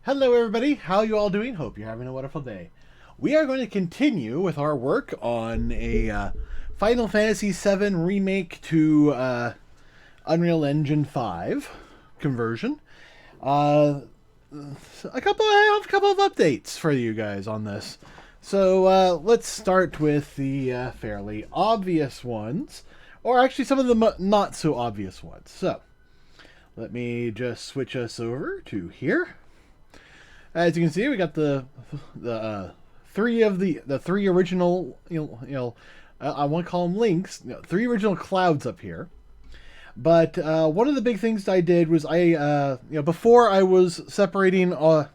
Hello everybody, how you all doing? Hope you're having a wonderful day. We are going to continue with our work on a Final Fantasy VII Remake to Unreal Engine 5 conversion. I have a couple of updates for you guys on this. So let's start with the fairly obvious ones, or actually some of the not so obvious ones. So let me just switch us over to here. As you can see, we got the three original I want to call them links, three original clouds up here. But one of the big things I did was before I was separating all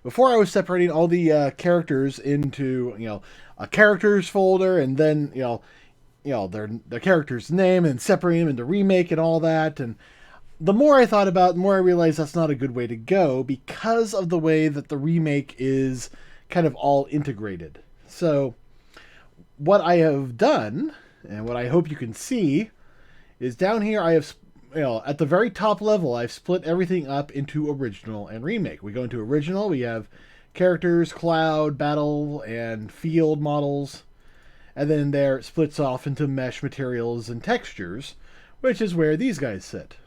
the characters into a characters folder, and then their character's name, and separating them into remake and all that. And the more I thought about it, the more I realized that's not a good way to go because of the way that the remake is kind of all integrated. So what I have done, and what I hope you can see, is down here I have, at the very top level, I've split everything up into original and remake. We go into original, we have characters, cloud, battle, and field models. And then there it splits off into mesh materials and textures, which is where these guys sit.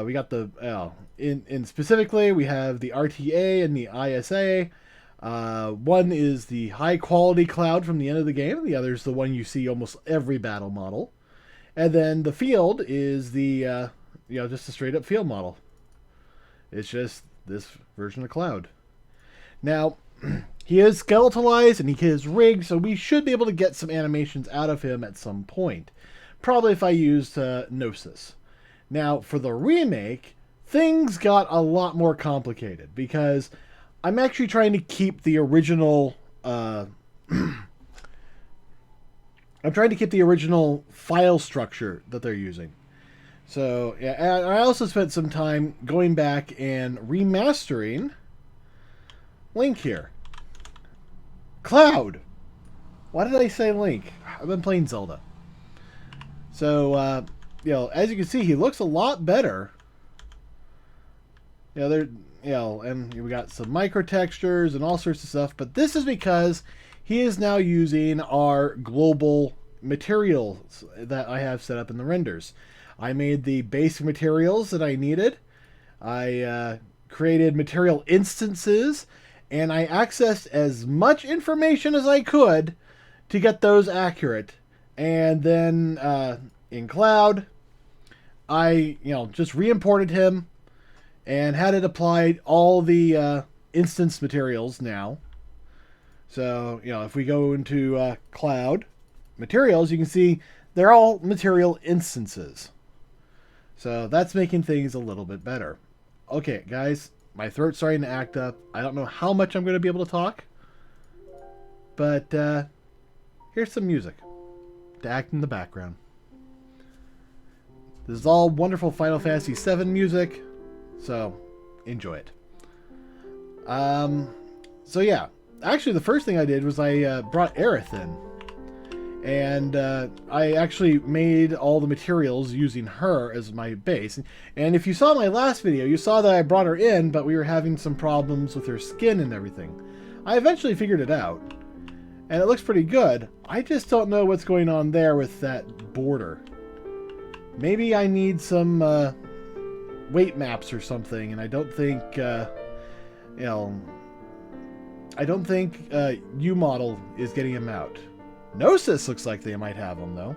We got the in specifically we have the RTA and the ISA. One is the high quality cloud from the end of the game. The other is the one you see almost every battle model. And then the field is the just a straight up field model. It's just this version of cloud. Now he is skeletalized and he is rigged, so we should be able to get some animations out of him at some point. Probably if I used Gnosis. Now, for the remake, things got a lot more complicated because I'm actually trying to keep the original. I'm trying to keep the original file structure that they're using. So, yeah, and I also spent some time going back and remastering Link here. Cloud! Why did I say Link? I've been playing Zelda. So, as you can see, he looks a lot better. And we got some micro textures and all sorts of stuff, but this is because he is now using our global materials that I have set up in the renders. I made the basic materials that I needed. I created material instances, and I accessed as much information as I could to get those accurate. And then in Cloud, I just re-imported him and had it applied all the instance materials now. So if we go into Cloud materials, you can see they're all material instances. So that's making things a little bit better. Okay, guys, my throat's starting to act up. I don't know how much I'm going to be able to talk, but here's some music to act in the background. This is all wonderful Final Fantasy VII music, so enjoy it. So yeah, actually the first thing I did was I brought Aerith in. And I actually made all the materials using her as my base. And if you saw my last video, you saw that I brought her in, but we were having some problems with her skin and everything. I eventually figured it out, and it looks pretty good. I just don't know what's going on there with that border. Maybe I need some weight maps or something, and I don't think, U-Model is getting them out. Gnosis looks like they might have them, though.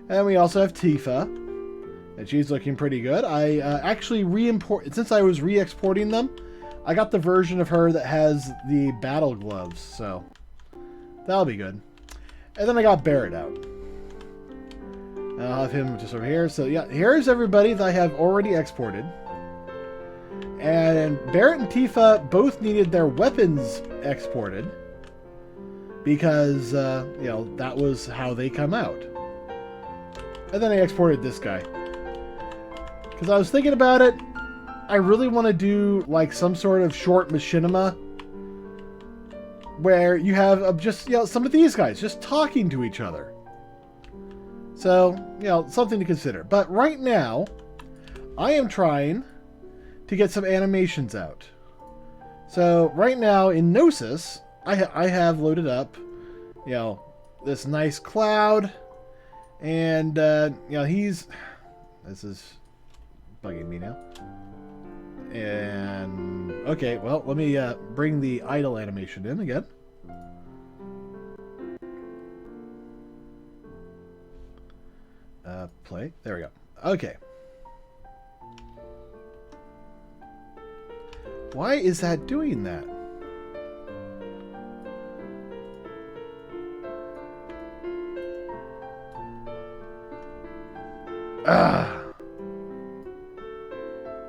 And we also have Tifa, and she's looking pretty good. I actually since I was re-exporting them, I got the version of her that has the battle gloves, so that'll be good. And then I got Barrett out. I'll have him just over here. So yeah, here's everybody that I have already exported. And Barrett and Tifa both needed their weapons exported because, that was how they come out. And then I exported this guy. Because I was thinking about it, I really want to do like some sort of short machinima where you have just, some of these guys just talking to each other. So, something to consider. But right now, I am trying to get some animations out. So right now in Gnosis, I have loaded up, you know, this nice cloud, and you know, this is bugging me now. And okay, well, let me bring the idle animation in again. Play. There we go. Okay. Why is that doing that?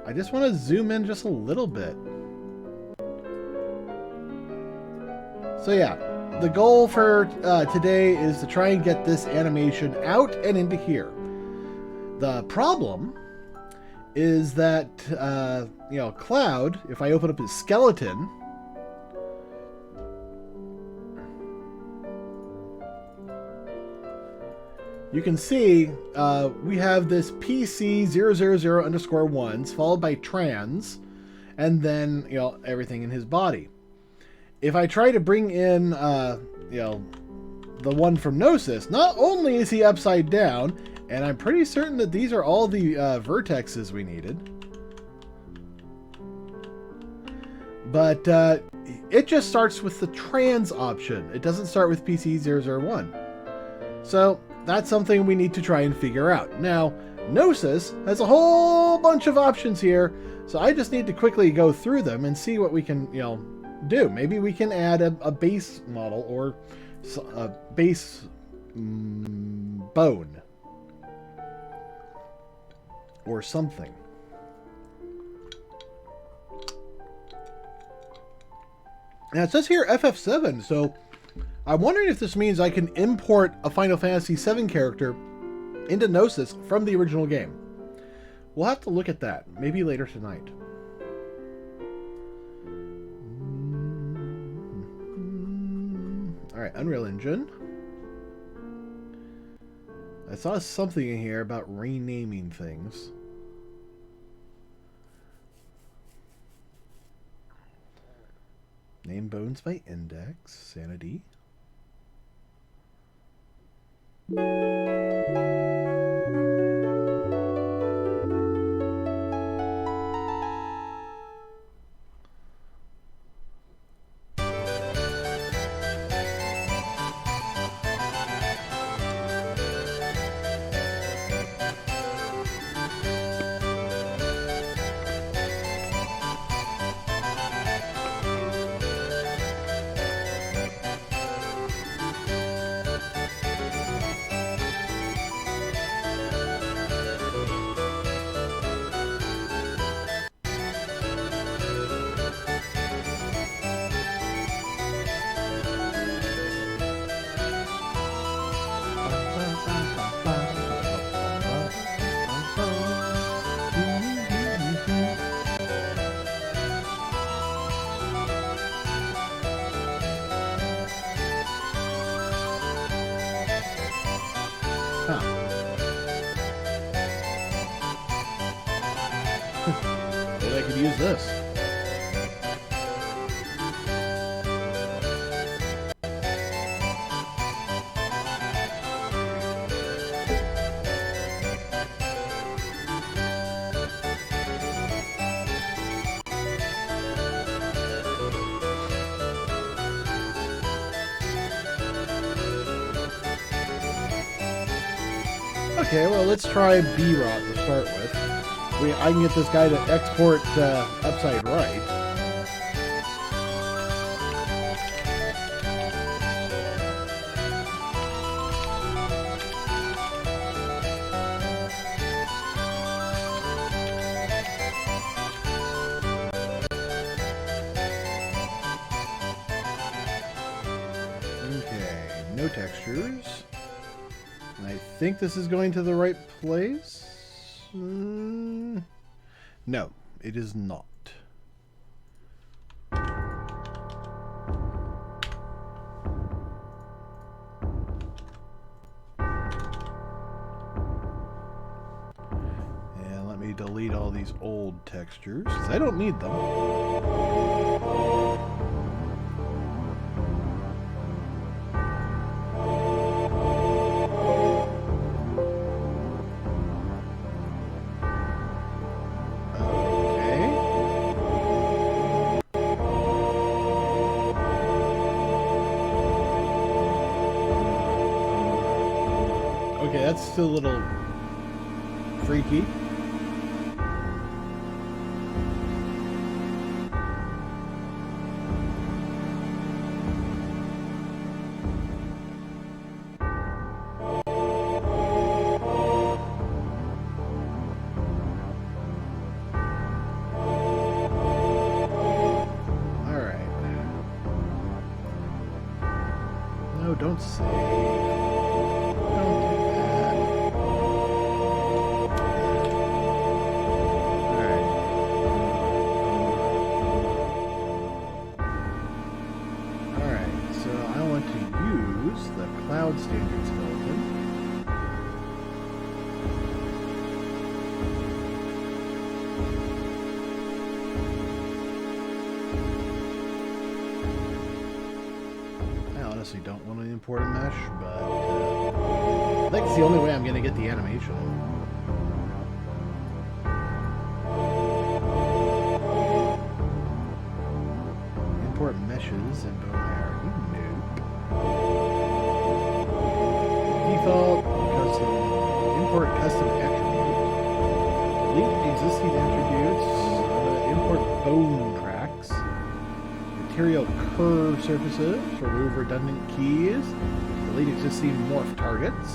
I just want to zoom in just a little bit. So yeah, the goal for today is to try and get this animation out and into here. The problem is that, you know, Cloud, if I open up his skeleton, you can see we have this PC000_1s followed by trans, and then, you know, everything in his body. If I try to bring in, you know, the one from Gnosis, not only is he upside down, and I'm pretty certain that these are all the vertexes we needed, but it just starts with the trans option. It doesn't start with PC001. So that's something we need to try and figure out. Now, Gnosis has a whole bunch of options here, so I just need to quickly go through them and see what we can, you know, do. Maybe we can add a base model or a base bone or something. Now it says here FF7, so I'm wondering if this means I can import a Final Fantasy VII character into Gnosis from the original game. We'll have to look at that, maybe later tonight. Alright, Unreal Engine. I saw something in here about renaming things. Name bones by index, sanity. Well, I could use this. Okay, well, let's try B-Rot to start with. I can get this guy to export upside right. Okay, no textures. I think this is going to the right place. No, it is not. And let me delete all these old textures, because I don't need them. Okay, that's still a little freaky. Alright. No, don't save. Standard skeleton. I honestly don't want to import a mesh, but I think it's the only way I'm going to get the animation. Import meshes and bone hair. Nope. Default, custom, import custom attribute, delete existing attributes, import bone cracks, material curve surfaces, remove redundant keys, delete existing morph targets.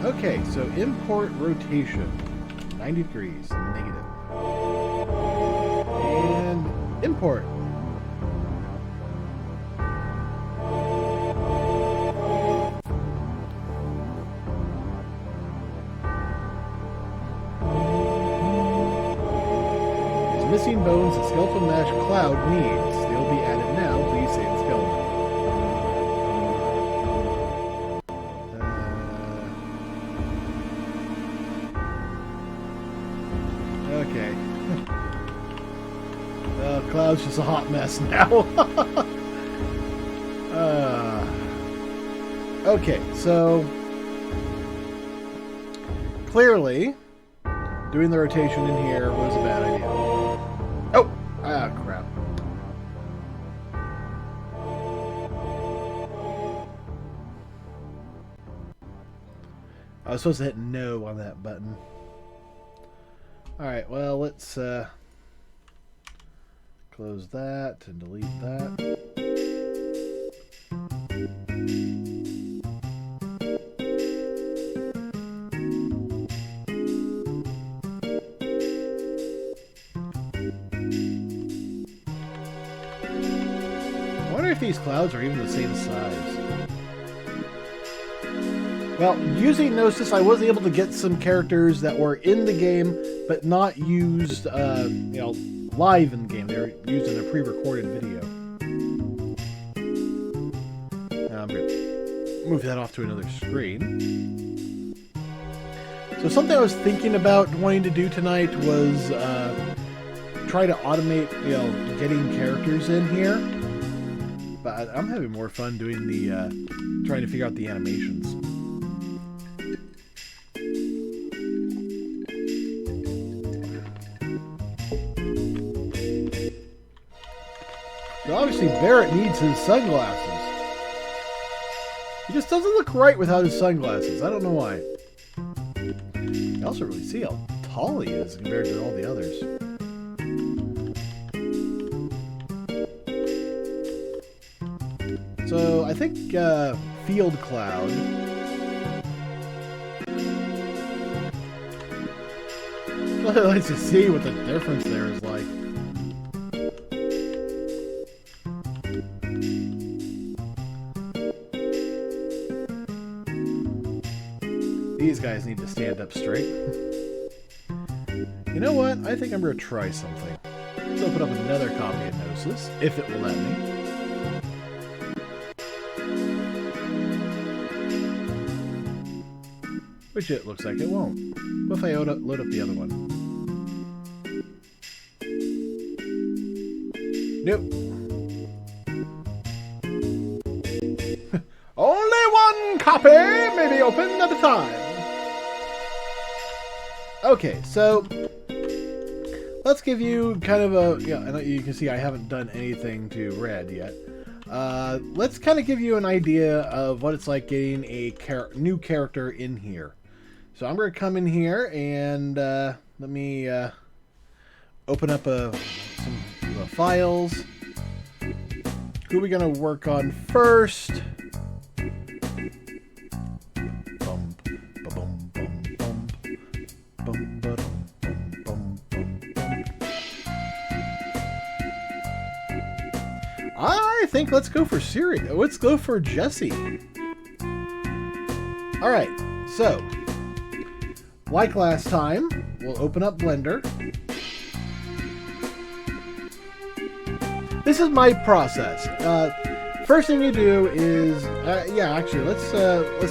Okay, so import rotation, 90 degrees, negative. And import. Missing bones that skeletal mesh cloud needs. They'll be added now. Please save the skeleton. Okay. Cloud's just a hot mess now. Okay, so clearly doing the rotation in here was a bad idea. Oh! Ah, crap. I was supposed to hit no on that button. Alright, well, let's close that and delete that. I wonder if these clouds are even the same size. Well, using Gnosis, I was able to get some characters that were in the game, but not used, live in the game. They were used in a pre-recorded video. I'm going to move that off to another screen. So something I was thinking about wanting to do tonight was try to automate, getting characters in here. But I'm having more fun doing the trying to figure out the animations. So obviously Barrett needs his sunglasses. He just doesn't look right without his sunglasses. I don't know why. You also really see how tall he is compared to all the others. So I think Field Cloud. Let's just see what the difference there is like. These guys need to stand up straight. You know what? I think I'm going to try something. Let's open up another copy of Gnosis, if it will let me. which it looks like it won't. What if I load up the other one? Nope. Only one copy may be opened at a time. Okay, so let's give you kind of a, and you can see I haven't done anything to red yet. Let's kind of give you an idea of what it's like getting a new character in here. So I'm going to come in here and let me open up some files. Who are we going to work on first? I think let's go for Siri. Let's go for Kjasi. All right, so like last time, we'll open up Blender. This is my process. First thing you do is, actually, let's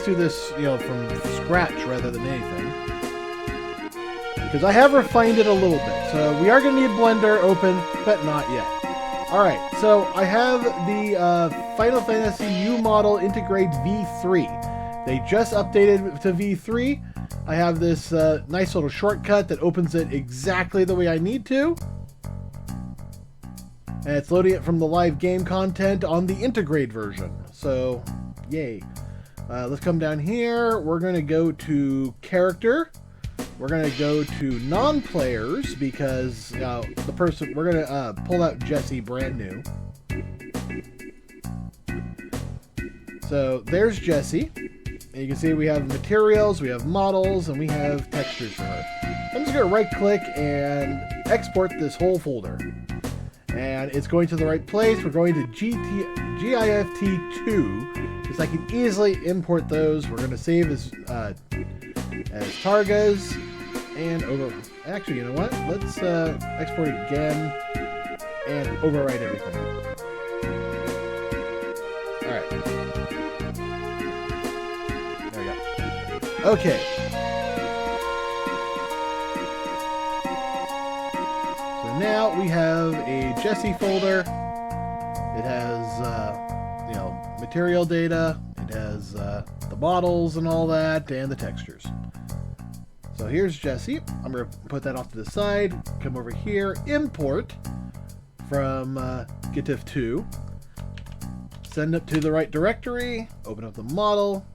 do this, from scratch rather than anything, because I have refined it a little bit. So we are going to need Blender open, but not yet. All right, so I have the Final Fantasy U model Integrate V3. They just updated to V3. I have this nice little shortcut that opens it exactly the way I need to. And it's loading it from the live game content on the Integrate version. So, yay. Let's come down here. We're going to go to Character. We're going to go to non-players because the person, we're going to pull out Kjasi brand new. So there's Kjasi. And you can see we have materials, we have models, and we have textures for her. I'm just going to right click and export this whole folder. And it's going to the right place. We're going to GIFT2 because I can easily import those. We're going to save as Targas and over. Actually, you know what? Let's export again and overwrite everything. All right. There we go. Okay. So now we have a Kjasi folder. It has material data. It has the models and all that, and the textures. So here's Kjasi. I'm going to put that off to the side. Come over here, import from GIF2. Send it to the right directory. Open up the model.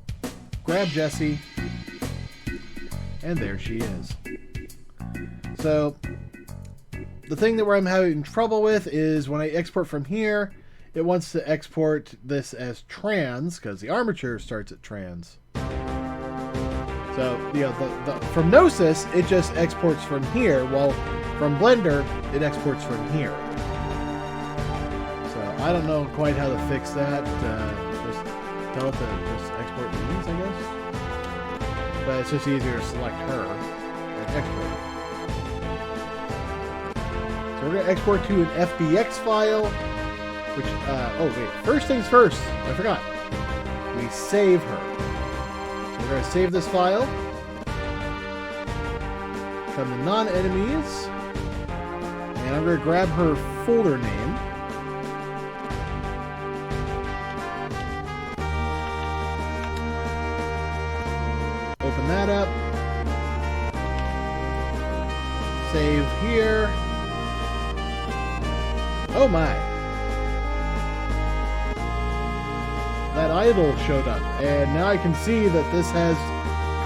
Grab Kjasi. And there she is. So the thing that I'm having trouble with is when I export from here, it wants to export this as trans because the armature starts at trans. So, from Gnosis, it just exports from here, while from Blender, it exports from here. So, I don't know quite how to fix that. Just tell it to just export these, I guess. But it's just easier to select her and export. So, we're going to export to an Fbx file, which, first things first, I forgot. We save her. We're going to save this file. Come to non-enemies. And I'm going to grab her folder name. Open that up. Save here. Oh my. That idol showed up, and now I can see that this has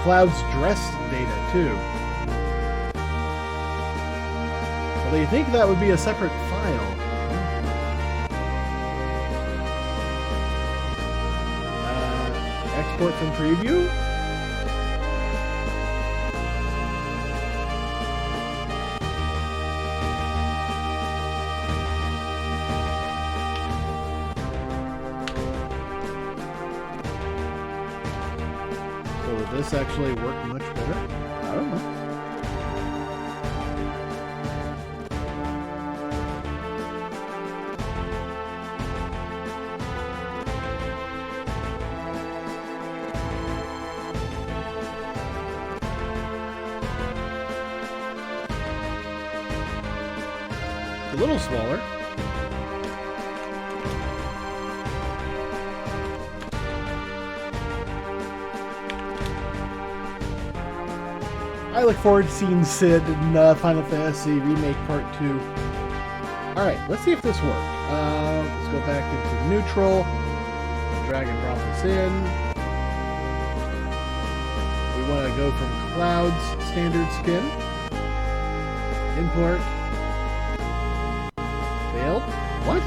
Cloud's dress data too. Although you think that would be a separate file. Export from preview. Will this actually work much better? I don't know. a little smaller. I look forward to seeing Sid in Final Fantasy Remake Part 2. Alright, let's see if this works. Let's go back into neutral. Drag and drop this in. We want to go from Cloud's standard skin. Import. Failed? What?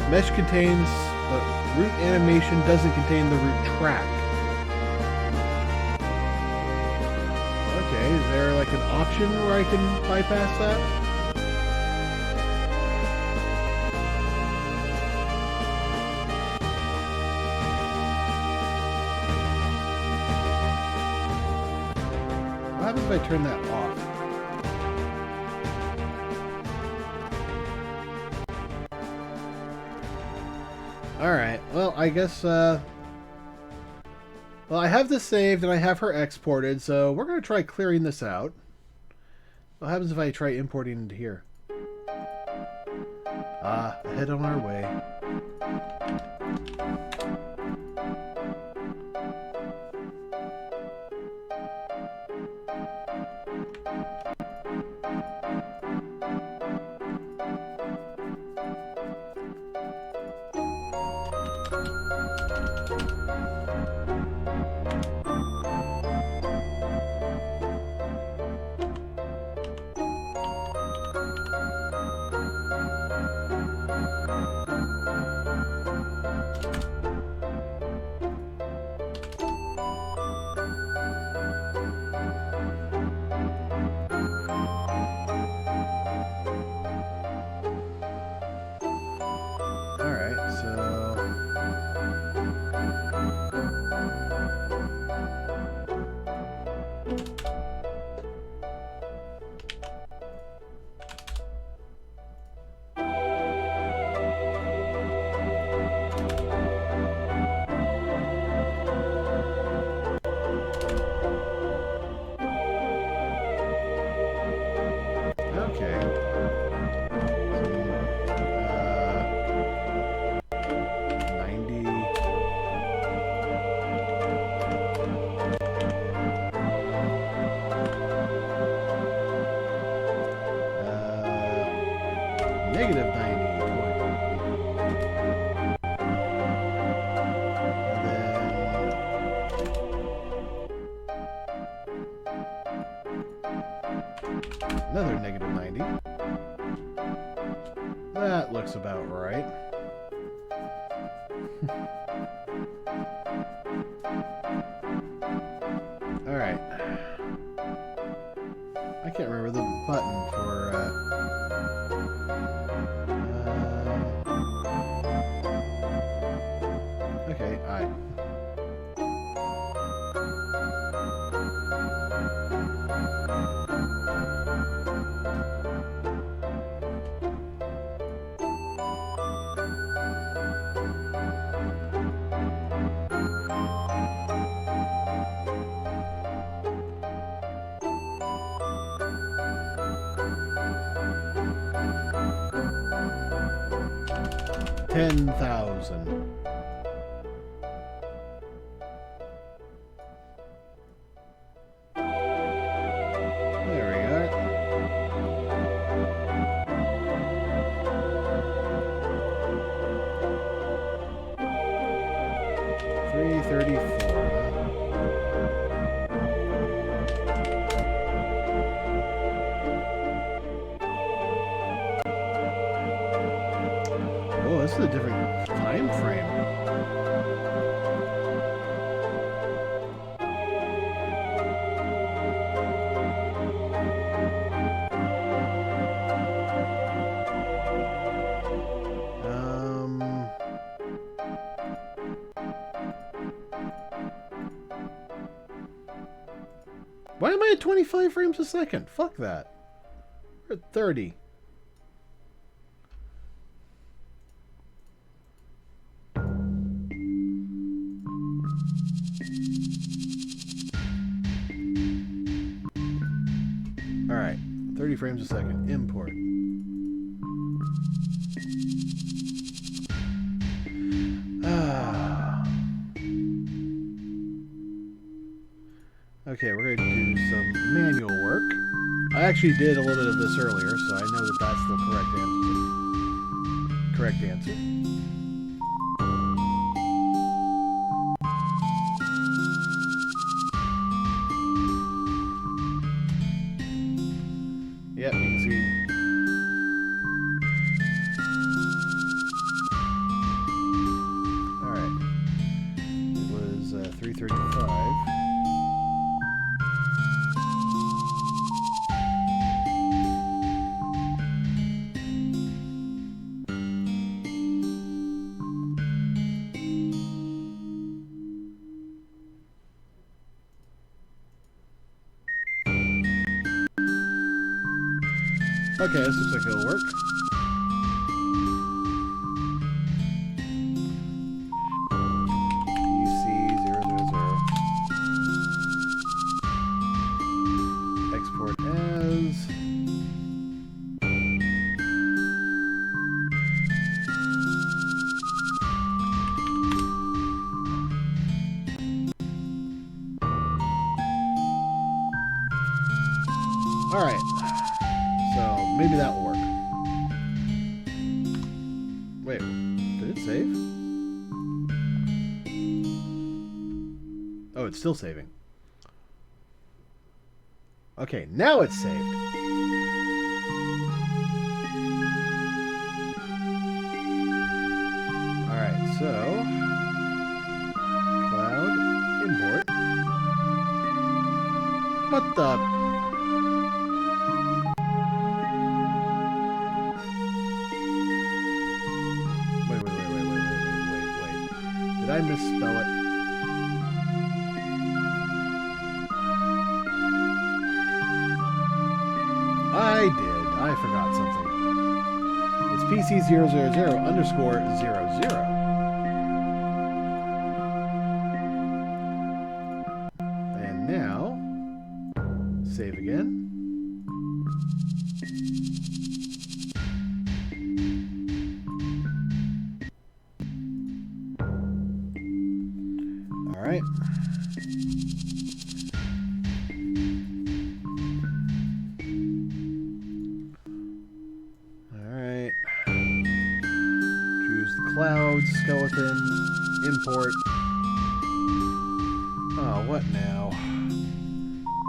Mesh contains... root animation doesn't contain the root track. Okay, is there like an option where I can bypass that? What happens if I turn that off? Alright, well, I guess, well, I have this saved and I have her exported, so we're going to try clearing this out. What happens if I try importing into here? Head on our way. Negative 90 point. And then another negative 90. That looks about right. Alright. I can't remember the button for okay, I. $10,000. There we are. $334. Oh, this is a different time frame. Why am I at 25 frames a second? Fuck that. We're at 30. frames a second. Import. Okay, we're going to do some manual work. I actually did a little bit of this earlier, so I know that that's the correct answer. Yep, you can see. Alright. It was 335. Okay, this looks like it'll work. PC000. Export as. Alright. So maybe that will work. Wait, did it save? Oh, it's still saving. Okay, now it's saved. Alright, so cloud import. What the? Did I misspell it? I did. I forgot something. It's PC000_00. And now, save again. Alright. Alright. Choose the cloud, skeleton, import. Oh, what now?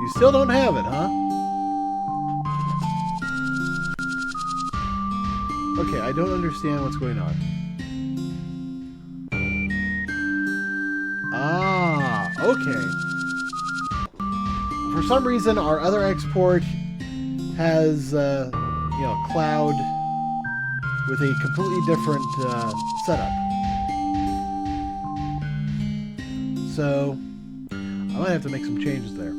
You still don't have it, huh? Okay, I don't understand what's going on. Ah, okay. For some reason, our other export has, cloud with a completely different setup. So, I might have to make some changes there.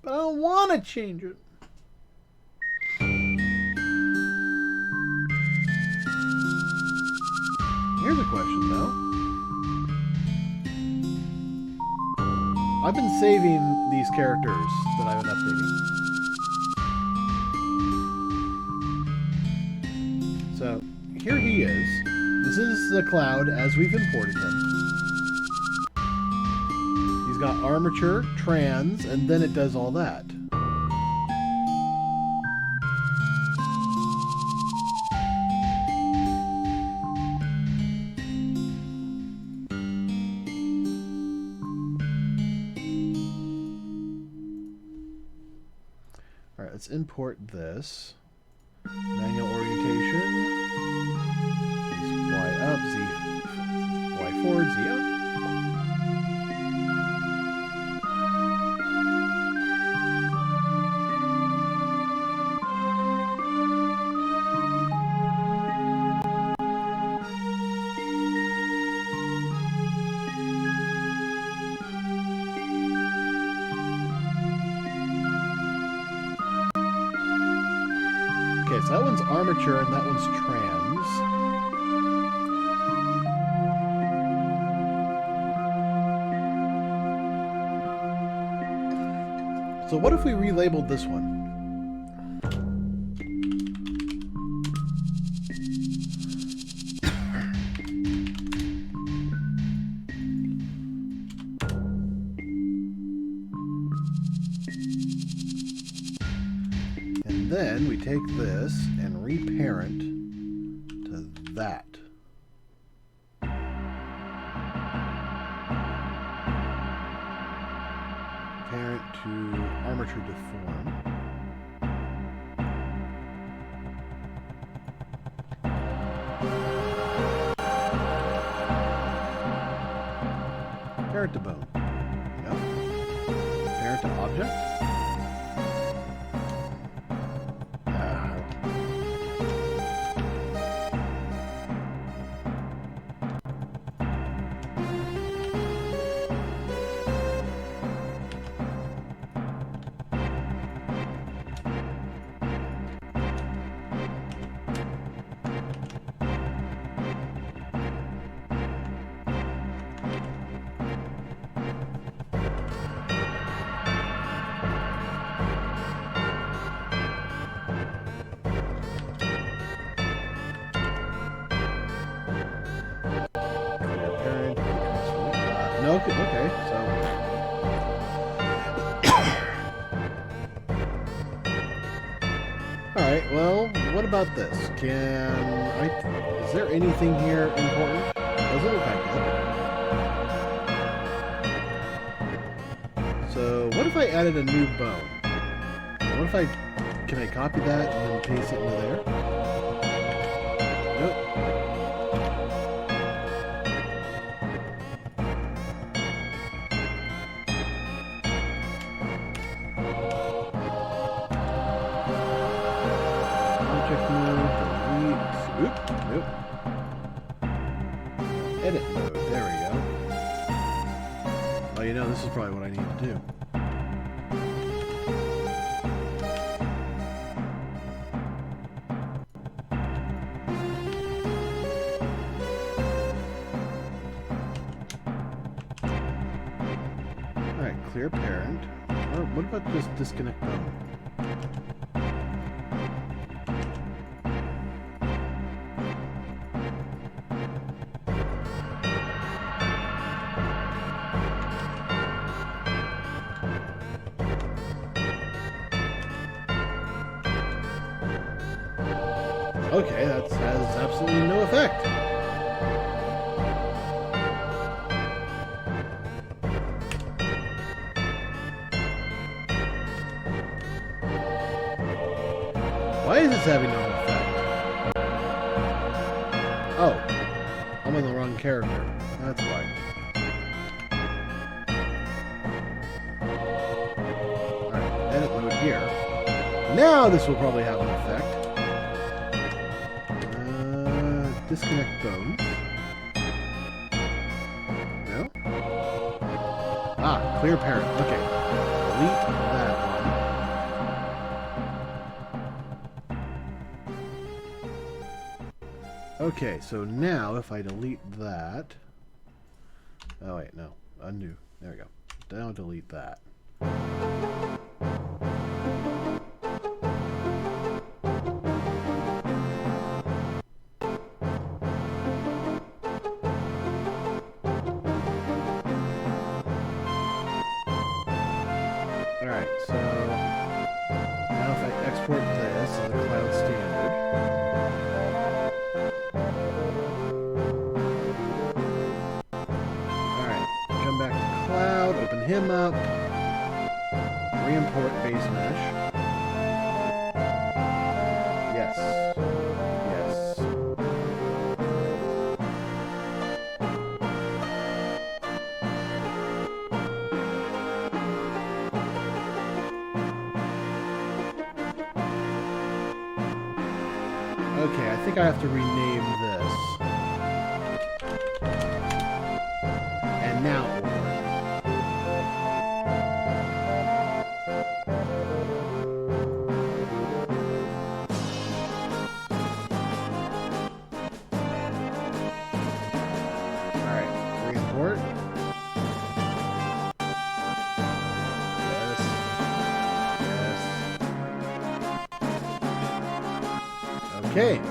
But I don't want to change it. Here's a question, though. I've been saving these characters that I've been updating. So, here he is. This is the cloud as we've imported him. He's got armature, trans, and then it does all that. Alright, let's import this. Manual orientation. Is Y up, Z, Y forward, Z up. Okay, so that one's armature and that one's trans. So what if we relabeled this one? And then we take this and reparent to that. Parent to armature deform. Parent to bone. No. Parent to object. Okay, so alright, well, what about this? Is there anything here important? Doesn't look like it. So what if I added a new bone? Can I copy that and then paste it into there? Nope. Nope. Edit mode. There we go. Oh, you know, this is probably what I need to do. Alright, clear parent. Or what about just disconnect bone? Okay, that has absolutely no effect. Why is this having no effect? Oh, I'm on the wrong character. That's why. Alright, edit mode here. Now this will probably have an effect. Disconnect bones. No? Ah, clear parent. Okay. Delete that one. Okay, so now if I delete that... Oh, wait, no. Undo. There we go. Now delete that. Alright, so now if I export this as a cloud standard, alright, come back to cloud, open him up, re-import base mesh. Yes. Yes. Okay, I think I have to rename this. And now it will work. Alright, re-import. Yes. Okay.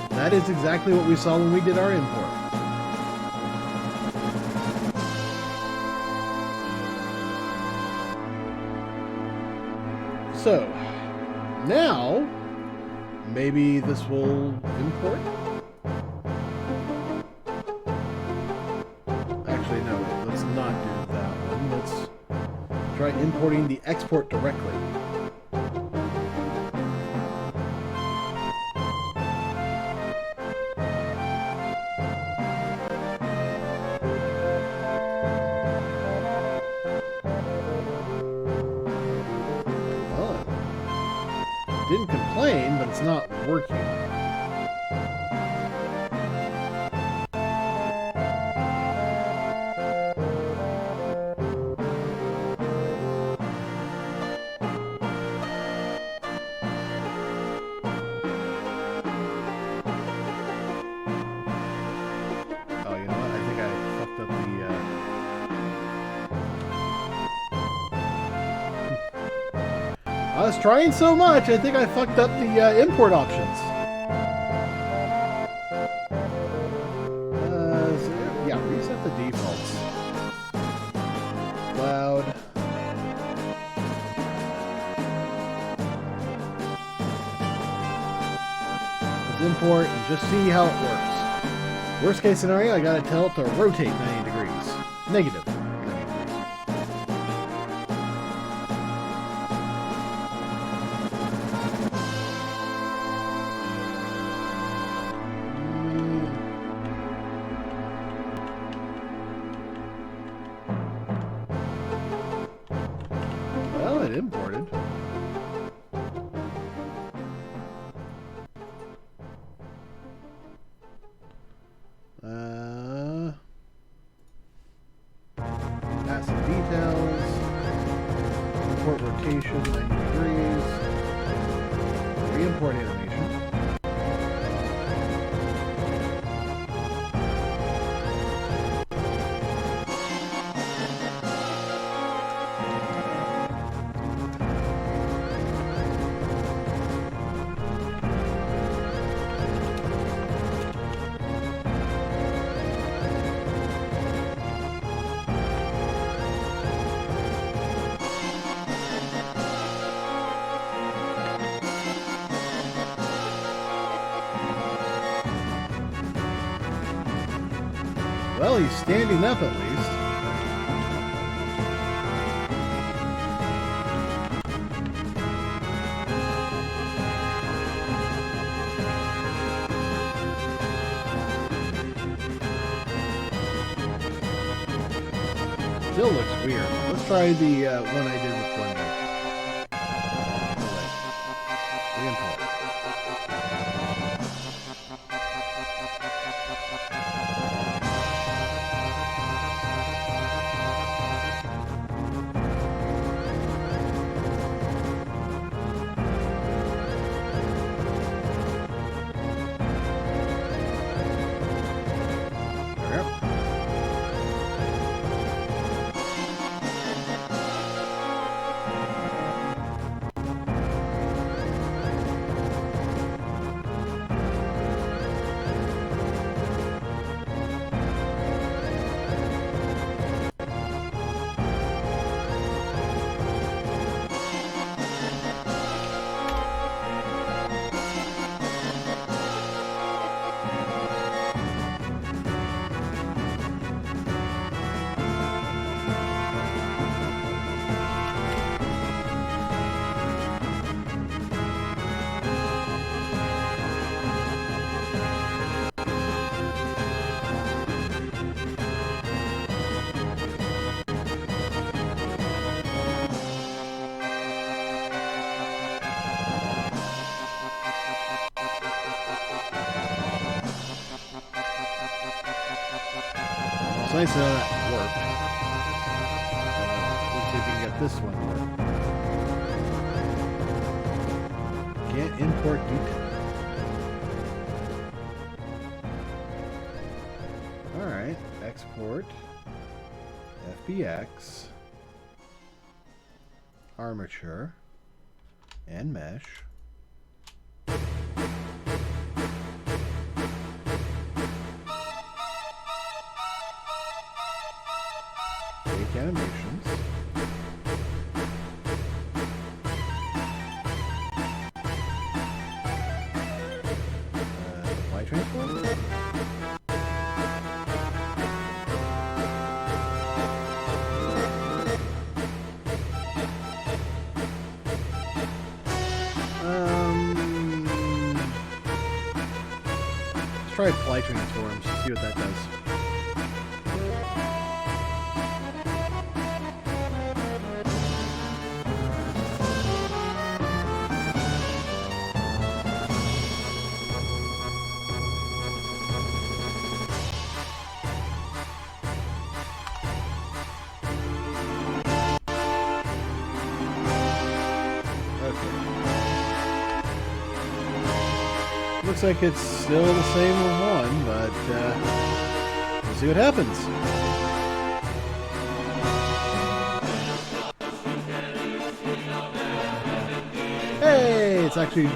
That is exactly what we saw when we did our import. So, now, maybe this will import? Actually, no, wait, let's not do that one. Let's try importing the export directly. Didn't complain, but it's not working. Oh, you know what? I think I fucked up the... I was trying so much, I think I fucked up the import options. Yeah, reset the defaults. Cloud. Let's import and just see how it works. Worst case scenario, I gotta tell it to rotate 90 degrees. Negative. Well, it imported. Passive details. Import rotation 90 degrees. Re-import animation. Well, he's standing up at least. Still looks weird. Let's try the one I did with Blender. Re-import. It's nice that that worked. Let's see if we can get this one to work. Can't import detail. Alright, export Fbx Armature and mesh. animations. Y transform? Let's try fly transforms, see what that does. Looks like it's still the same one, but we'll see what happens. Hey, it's actually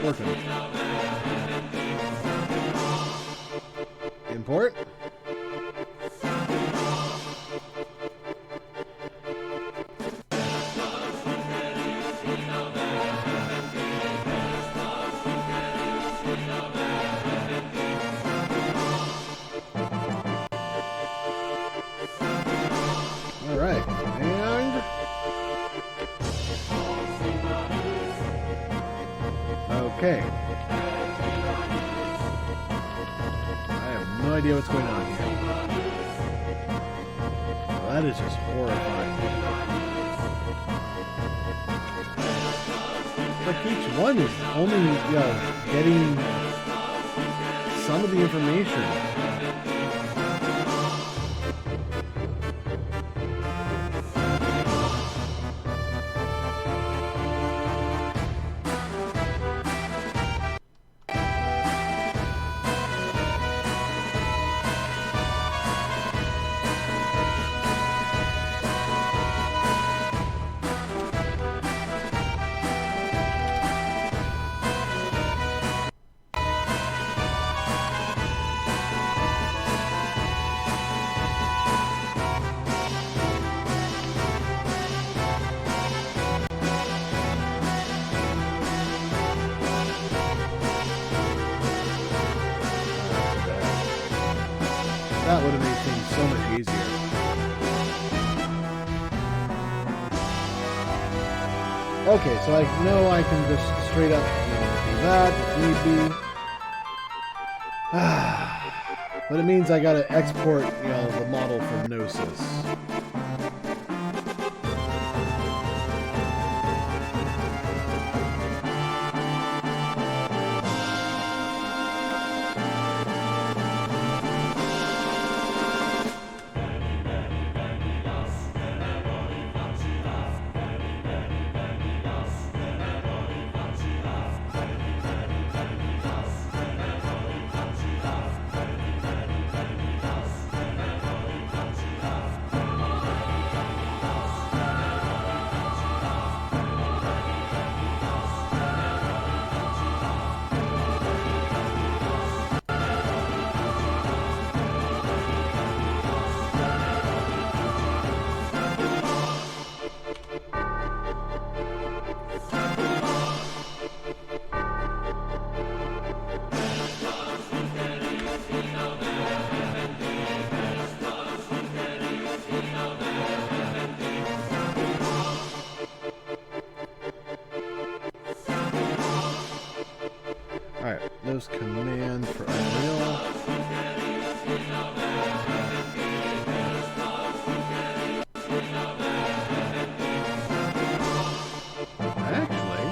working. Import. Alright, and okay. I have no idea what's going on here. Well, that is just horrifying. Like each one is only, getting some of the information. That would have made things so much easier. Okay, so I know I can just straight up do that if need be. But it means I gotta export, the model from Gnosis. Those commands for Unreal. Actually,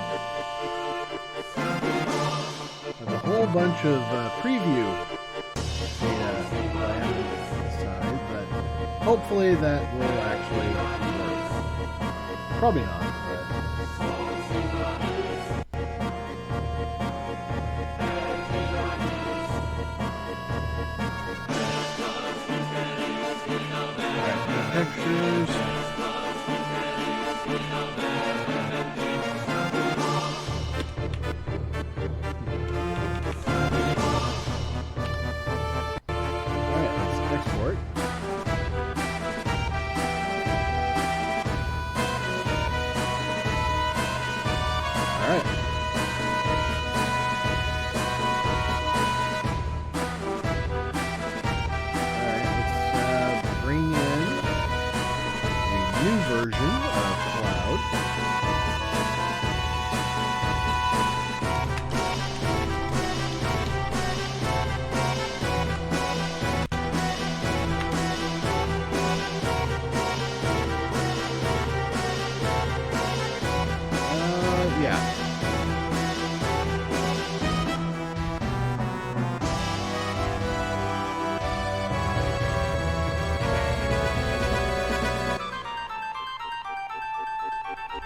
there's a whole bunch of preview data inside, but hopefully that will actually work. Probably not, but... Pictures. Alright, let's export.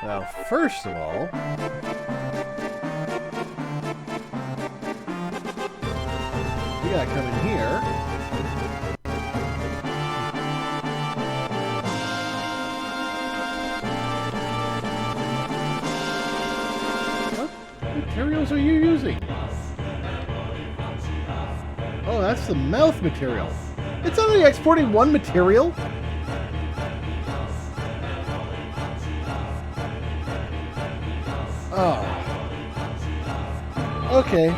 Well, first of all, we gotta come in here. What materials are you using? Oh, that's the mouth material. It's only exporting one material? Oh. Okay.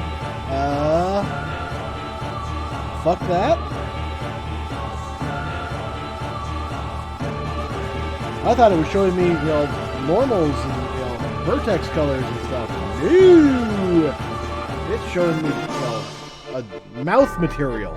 Fuck that. I thought it was showing me, normals and, vertex colors and stuff. No! It's showing me, a mouth material.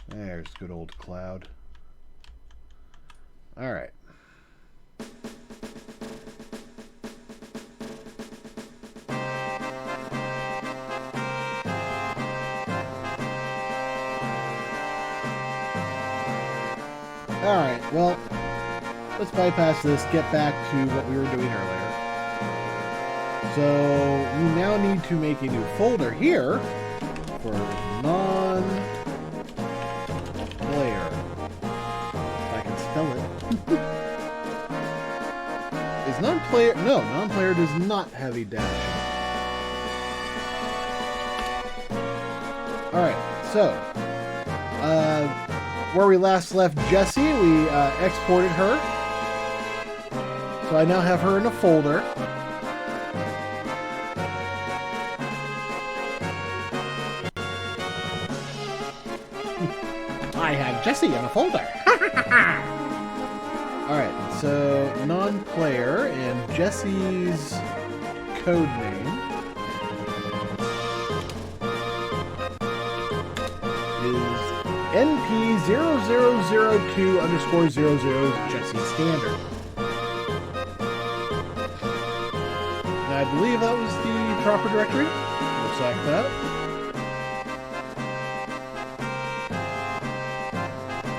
There's good old Cloud. All right. All right, well, let's bypass this, get back to what we were doing earlier. So, we now need to make a new folder here for non-player. If I can spell it. Is non-player... No, non-player does not have a dash. Alright, so... where we last left Jessie, we exported her. So I now have her in a folder. I have Jessie in a folder. Alright, so non-player and Jessie's code name is NP0002_00 Jessie Standard. And I believe that was the proper directory. Looks like that.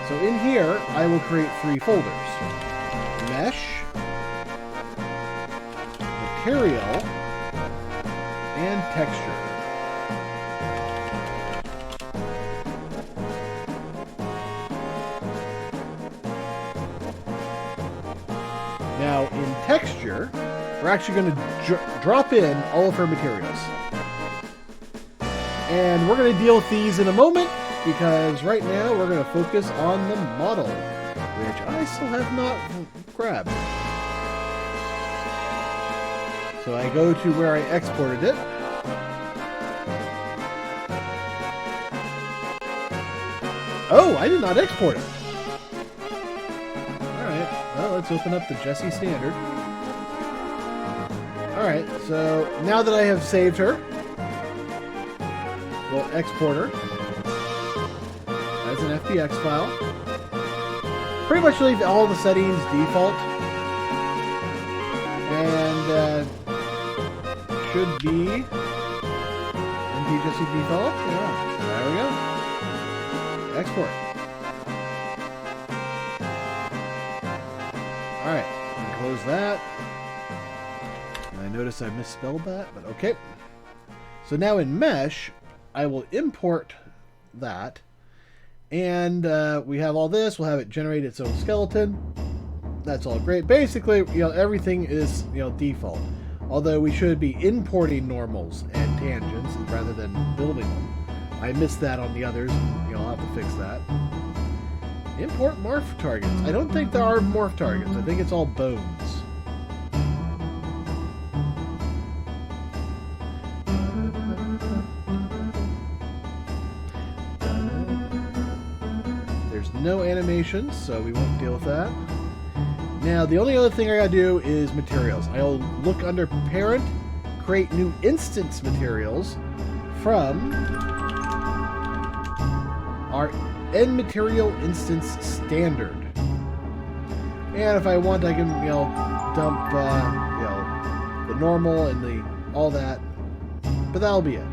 So in here, I will create 3 folders. Mesh, Material, and Texture. Now, in Texture, we're actually going to drop in all of her materials. And we're going to deal with these in a moment, because right now we're going to focus on the model, which I still have not grabbed. So I go to where I exported it. Oh, I did not export it. Alright, well, let's open up the Jessie Standard. Alright, so now that I have saved her, we'll export her as an Fbx file. Pretty much leave all the settings default. And should be NPJC default. Yeah, there we go. Export. Alright, close that. And I notice I misspelled that, but okay. So now in Mesh, I will import that. And we have all this. We'll have it generate its own skeleton. That's all great. Basically, everything is, default. Although we should be importing normals and tangents rather than building them. I missed that on the others. I'll have to fix that. Import morph targets. I don't think there are morph targets. I think it's all bones. There's no animations, so we won't deal with that. Now, the only other thing I gotta do is materials. I'll look under parent, create new instance materials from our end material instance standard. And if I want, I can, dump, the normal and all that. But that'll be it.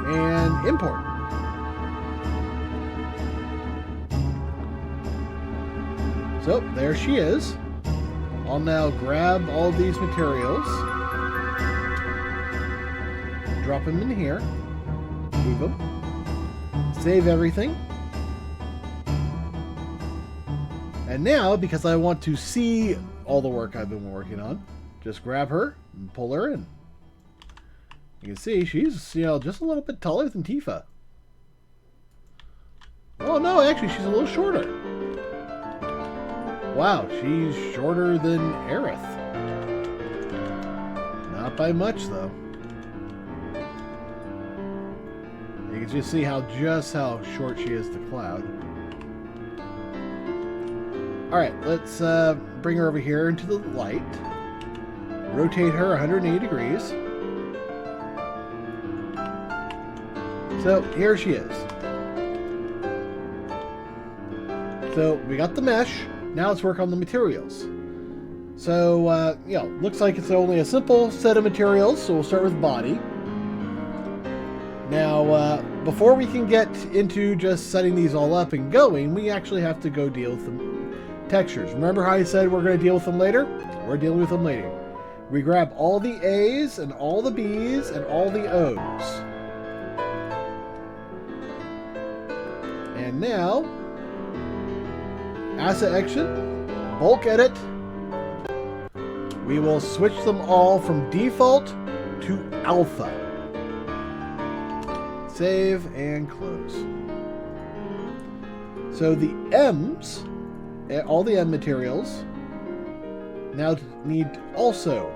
And import. So, there she is. I'll now grab all these materials, drop them in here, move them, save everything. And now, because I want to see all the work I've been working on, just grab her and pull her in. You can see she's, just a little bit taller than Tifa. Oh no, actually she's a little shorter. Wow, she's shorter than Aerith. Not by much, though. You can just see just how short she is to Cloud. Alright, let's bring her over here into the light. Rotate her 180 degrees. So, here she is. So, we got the mesh. Now let's work on the materials. So, looks like it's only a simple set of materials, so we'll start with body. Now, before we can get into just setting these all up and going, we actually have to go deal with the textures. Remember how I said we're going to deal with them later? We're dealing with them later. We grab all the A's and all the B's and all the O's. And now, asset action, bulk edit. We will switch them all from default to alpha. Save and close. So the M's, all the M materials, now need to also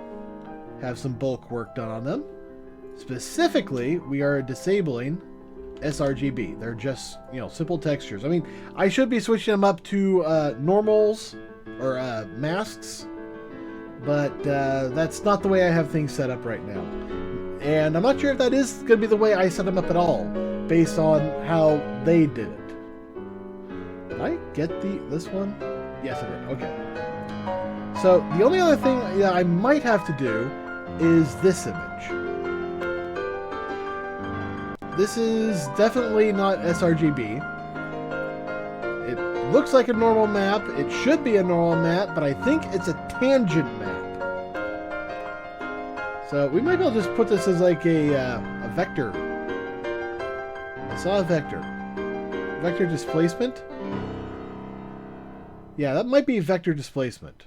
have some bulk work done on them. Specifically, we are disabling sRGB. They're just, simple textures. I mean, I should be switching them up to normals or masks, but that's not the way I have things set up right now. And I'm not sure if that is going to be the way I set them up at all, based on how they did it. Did I get this one? Yes, I did. Okay. So the only other thing I might have to do is this image. This is definitely not sRGB. It looks like a normal map. It should be a normal map, but I think it's a tangent map. So we might be able to just put this as like a vector. I saw a vector. Vector displacement? Yeah, that might be vector displacement.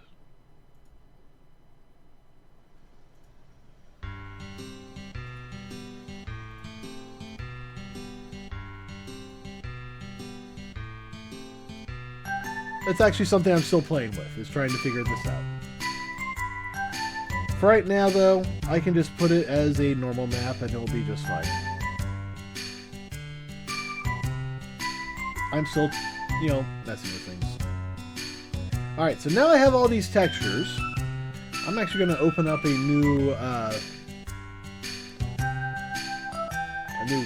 It's actually something I'm still playing with, is trying to figure this out. For right now, though, I can just put it as a normal map and it'll be just fine. I'm still, messing with things. Alright, so now I have all these textures. I'm actually going to open up a new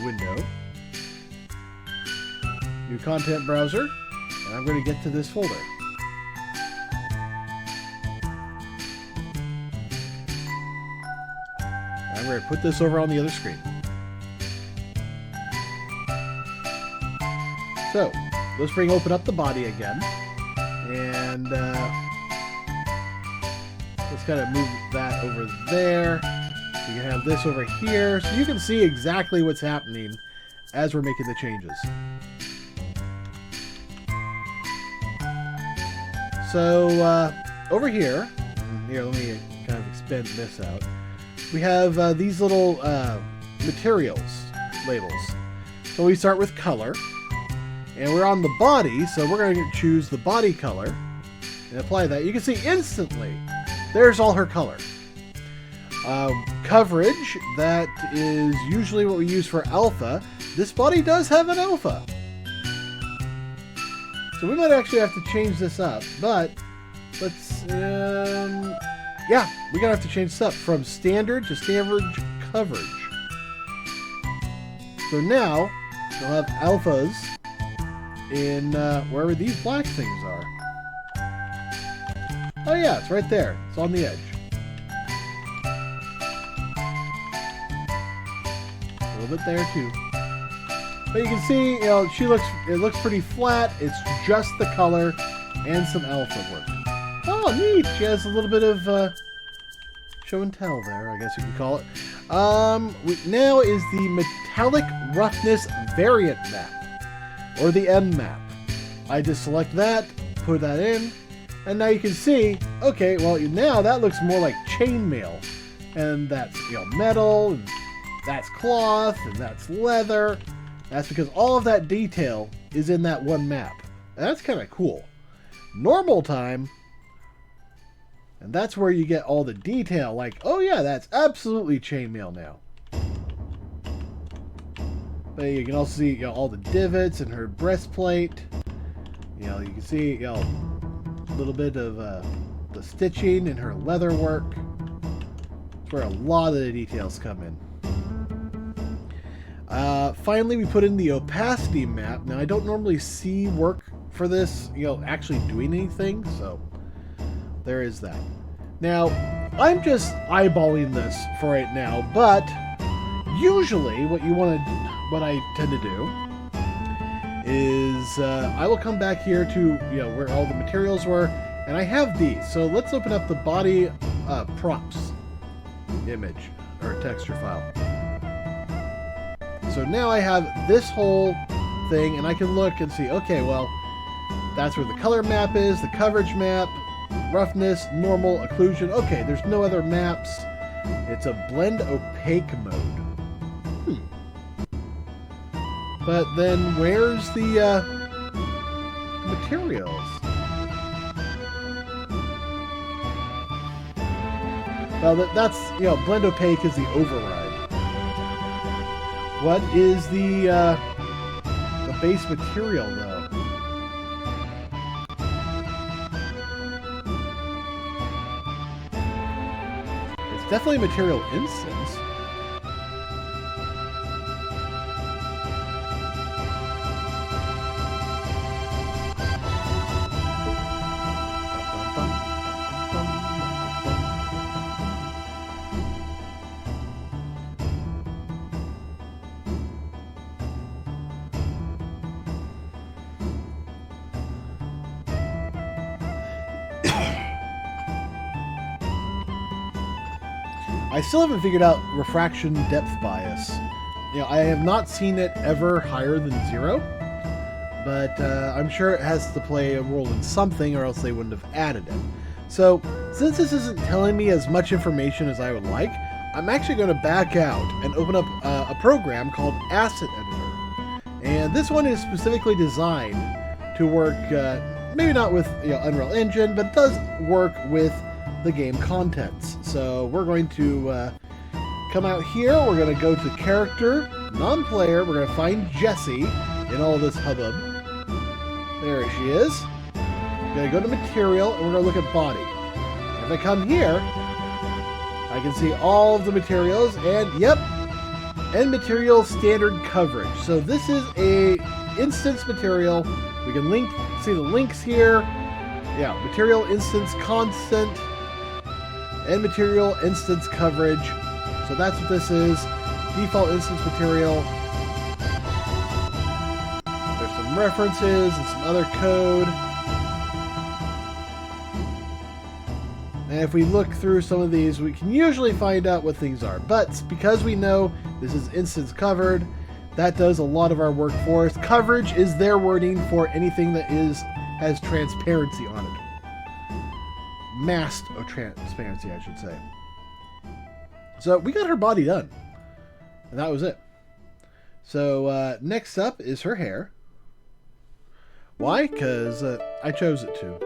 window. New content browser. And I'm going to get to this folder. I'm going to put this over on the other screen. So, let's open up the body again. And let's kind of move that over there. You can have this over here. So you can see exactly what's happening as we're making the changes. So, over here, let me kind of expand this out. We have these little materials labels. So we start with color. And we're on the body, so we're going to choose the body color and apply that. You can see instantly, there's all her color. Coverage, that is usually what we use for alpha. This body does have an alpha. So we might actually have to change this up, but let's, yeah, we're going to have to change this up from standard to standard coverage. So now, you'll have alphas in wherever these black things are. Oh yeah, it's right there. It's on the edge. A little bit there too. But you can see, you know, it looks pretty flat. It's just the color and some alpha work. Oh, neat. She has a little bit of show and tell there, I guess you could call it. Now is the Metallic Roughness Variant Map, or the M map. I just select that, put that in, and now you can see, okay, well, now that looks more like chainmail. And that's, you know, metal, and that's cloth, and that's leather. That's because all of that detail is in that one map. And that's kind of cool. Normal time, and that's where you get all the detail, like, oh yeah, that's absolutely chainmail now. But you can also see, you know, all the divots in her breastplate. You know, you can see, you know, a little bit of the stitching in her leather work. That's where a lot of the details come in. Finally, we put in the opacity map. Now, I don't normally see work for this, you know, actually doing anything, so there is that. Now, I'm just eyeballing this for right now, but usually what I tend to do is I will come back here to, you know, where all the materials were, and I have these. So let's open up the body props image or texture file. So now I have this whole thing, and I can look and see, okay, well, that's where the color map is, the coverage map, roughness, normal, occlusion. Okay, there's no other maps. It's a blend opaque mode. But then where's the materials? Well, that's, you know, blend opaque is the override. What is the base material, though? It's definitely material instance. I still haven't figured out refraction depth bias. You know, I have not seen it ever higher than 0, but I'm sure it has to play a role in something, or else they wouldn't have added it. So, since this isn't telling me as much information as I would like, I'm actually going to back out and open up a program called Asset Editor. And this one is specifically designed to work, maybe not with, you know, Unreal Engine, but it does work with the game contents. So we're going to come out here, we're going to go to character, non-player, we're going to find Jessie in all this hubbub. There she is. We're going to go to material, and we're going to look at body. If I come here, I can see all of the materials, and yep, and material standard coverage. So this is a instance material. We can see the links here. Yeah, material instance constant and material instance coverage. So that's what this is. Default instance material. There's some references and some other code. And if we look through some of these, we can usually find out what things are. But because we know this is instance covered, that does a lot of our work for us. Coverage is their wording for anything that has transparency on it. Masked transparency, I should say. So we got her body done. And that was it. So next up is her hair. Why? Because I chose it to.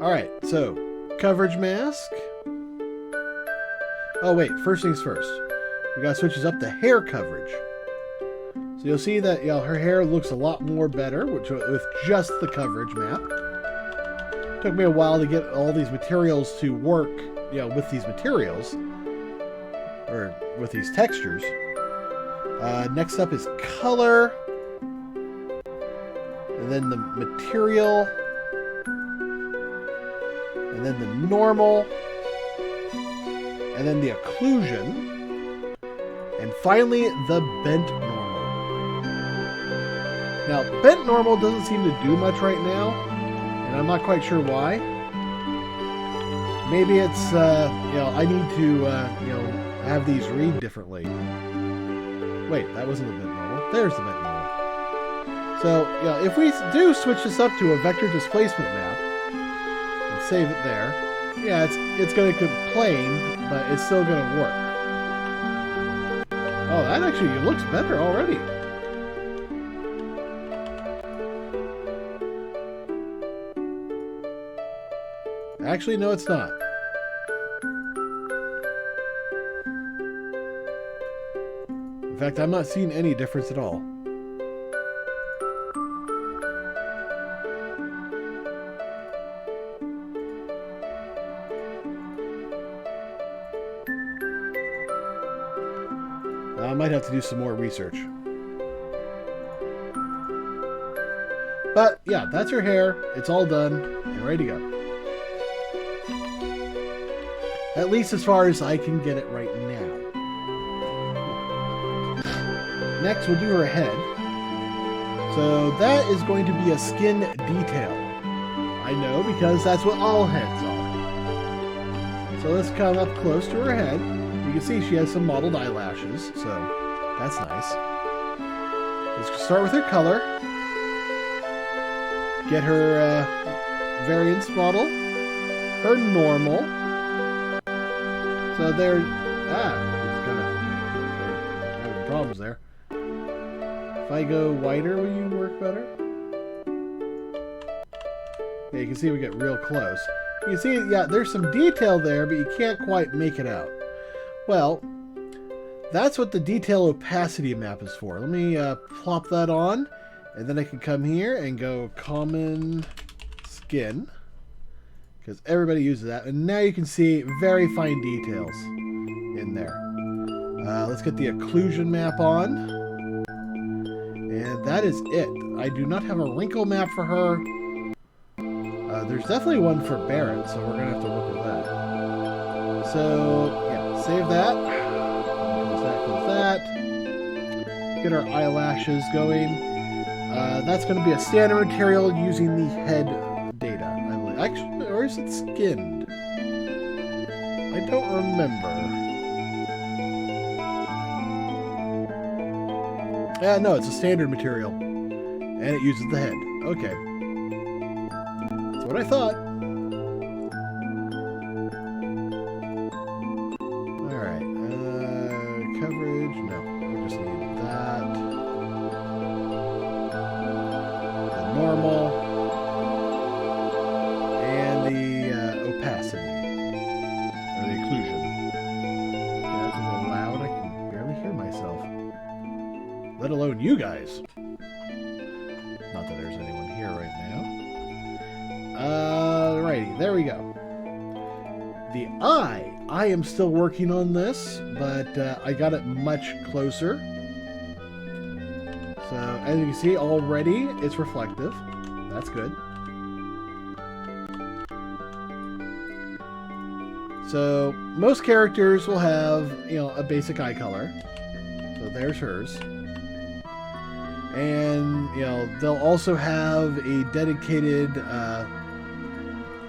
Alright, so coverage mask. Oh wait, first things first. We gotta switch this up to hair coverage. So you'll see that, you know, her hair looks a lot more better with just the coverage map. Took me a while to get all these materials to work, you know, with these materials, or with these textures. Next up is color. And then the material. And then the normal. And then the occlusion. And finally, the bent normal. Now, bent normal doesn't seem to do much right now. And I'm not quite sure why. Maybe it's, I need to, have these read differently. Wait, that wasn't the bent normal. There's the bent normal. So, if we do switch this up to a vector displacement map and save it there, yeah, it's going to complain, but it's still going to work. Oh, that actually looks better already. Actually, no, it's not. In fact, I'm not seeing any difference at all. I might have to do some more research. But, yeah, that's her hair. It's all done and ready to go. At least as far as I can get it right now. Next, we'll do her head. So that is going to be a skin detail. I know, because that's what all heads are. So let's come up close to her head. You can see she has some modeled eyelashes, so that's nice. Let's start with her color. Get her variance model. Her normal. So there, it's kind of having problems there. If I go wider, will you work better? Yeah, you can see we get real close. You can see, yeah, there's some detail there, but you can't quite make it out. Well, that's what the detail opacity map is for. Let me plop that on, and then I can come here and go common skin, because everybody uses that. And now you can see very fine details in there. Let's get the occlusion map on. And that is it. I do not have a wrinkle map for her. There's definitely one for Barrett, so we're going to have to work with that. So, yeah, save that. Close that. Get our eyelashes going. That's going to be a standard material using the head data, I believe. Actually, or is it skinned? I don't remember. Yeah, no, it's a standard material. And it uses the head. Okay. That's what I thought. Alright. Coverage. No. We just need that. The normal. And the opacity. Or the occlusion. Okay, that's a little loud. I can barely hear myself. Let alone you guys. Not that there's anyone here right now. Alrighty, there we go. The eye. I am still working on this, but I got it much closer. So, as you can see, already it's reflective. That's good. So, most characters will have, a basic eye color. So there's hers. And, they'll also have a dedicated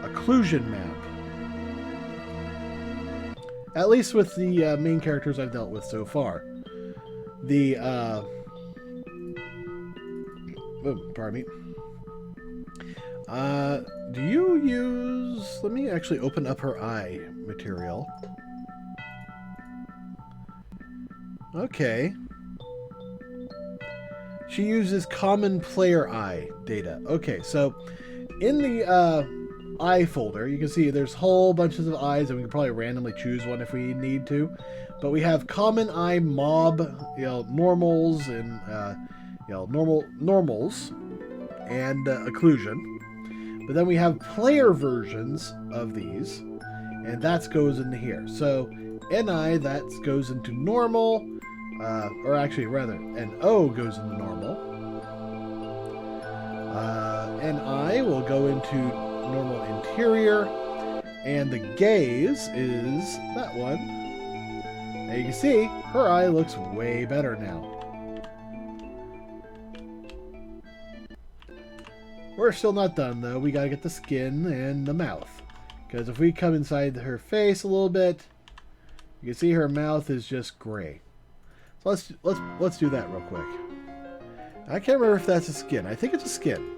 occlusion map. At least with the main characters I've dealt with so far. The, pardon me. Do you use... Let me actually open up her eye material. Okay. She uses common player eye data. Okay, so in the eye folder, you can see there's whole bunches of eyes, and we can probably randomly choose one if we need to. But we have common eye mob, normals, and normals, and occlusion. But then we have player versions of these, and that goes into here. So NI, that goes into normal. or actually rather, an O goes into normal. An I will go into normal interior, and the gaze is that one. And you can see her eye looks way better now. We're still not done though. We gotta get the skin and the mouth, because if we come inside her face a little bit, you can see her mouth is just gray. So let's do that real quick. I can't remember if that's a skin. I think it's a skin.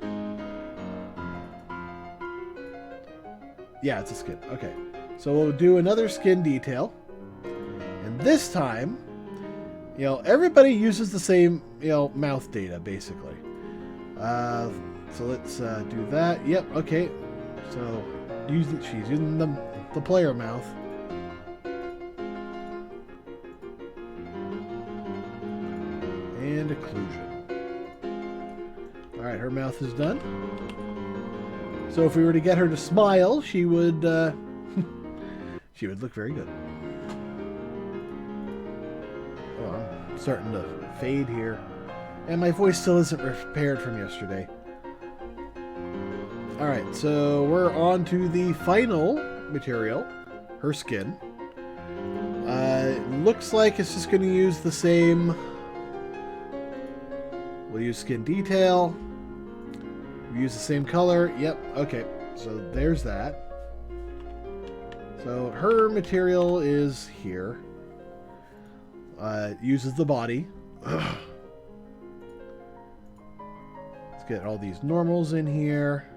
Yeah, it's a skin. Okay. So we'll do another skin detail. And this time, everybody uses the same, mouth data, basically. So let's do that. Yep, okay. So she's using the player mouth. And occlusion. Alright, her mouth is done. So if we were to get her to smile, she would she would look very good. Oh, I'm starting to fade here. And my voice still isn't repaired from yesterday. Alright, so we're on to the final material, her skin. It looks like it's just going to use the same. We'll use skin detail. We use the same color. Yep, okay. So there's that. So her material is here. It uses the body. Let's get all these normals in here.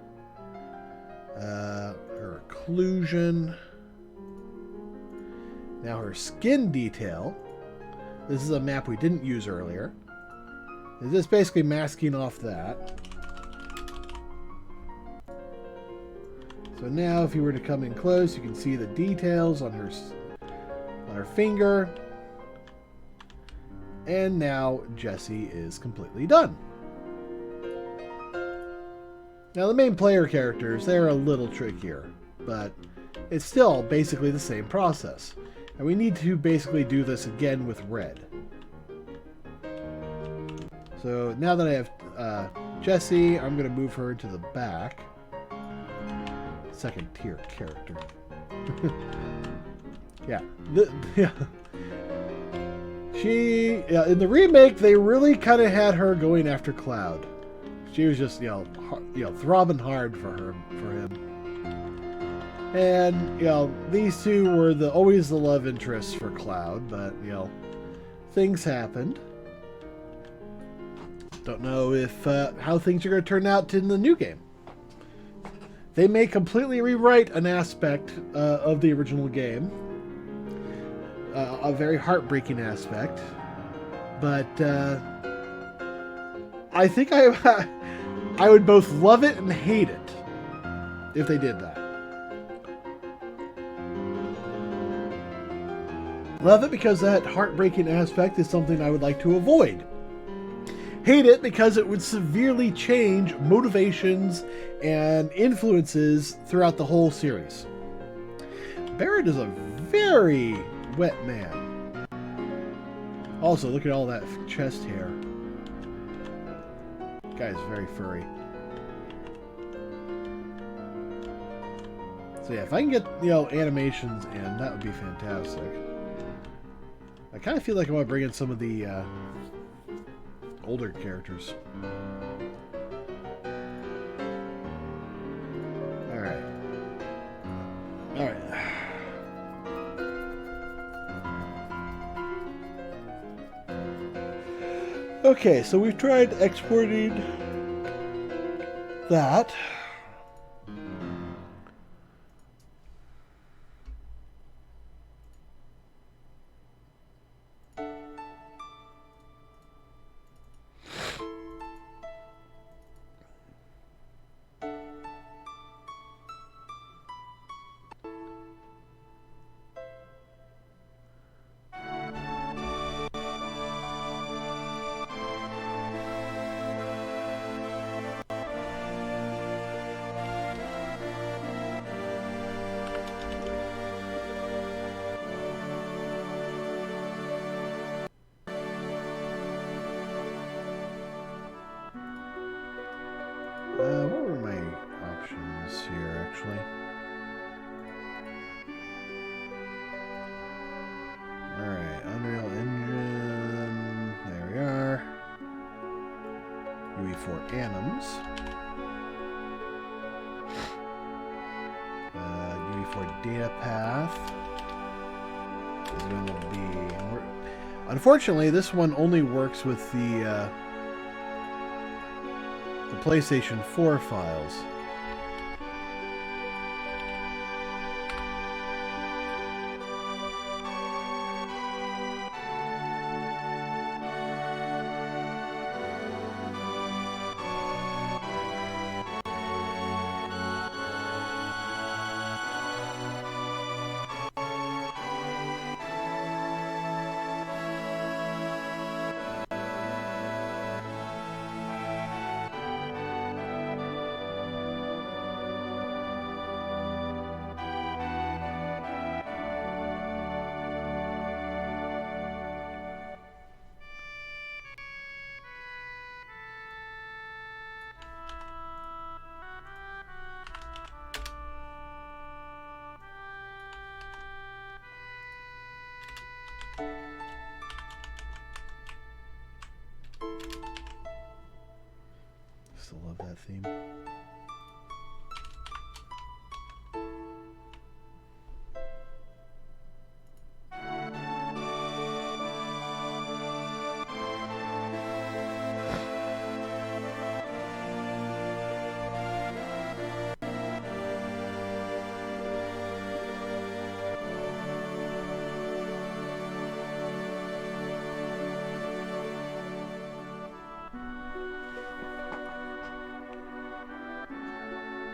Her occlusion. Now her skin detail. This is a map we didn't use earlier. Is this basically masking off that? So now if you were to come in close, you can see the details on her finger. And now Kjasi is completely done. Now the main player characters, they're a little trickier, but it's still basically the same process. And we need to basically do this again with red. So now that I have Kjasi, I'm going to move her into the back. Second tier character. Yeah. In the remake, they really kind of had her going after Cloud. She was just, throbbing hard for him. And, these two were always the love interests for Cloud, but, things happened. Don't know if how things are going to turn out in the new game. They may completely rewrite an aspect of the original game. A very heartbreaking aspect. But I think I would both love it and hate it if they did that. Love it because that heartbreaking aspect is something I would like to avoid. Hate it because it would severely change motivations and influences throughout the whole series. Barrett is a very wet man. Also, look at all that chest hair. Guy's very furry. So yeah, if I can get, animations in, that would be fantastic. I kind of feel like I want to bring in some of the older characters. Alright. Okay, so we've tried exporting that. actually. Alright, Unreal Engine. There we are. UE4 Anims. UE4 Data Path is going to be... Unfortunately, this one only works with the PlayStation 4 files. Still love that theme.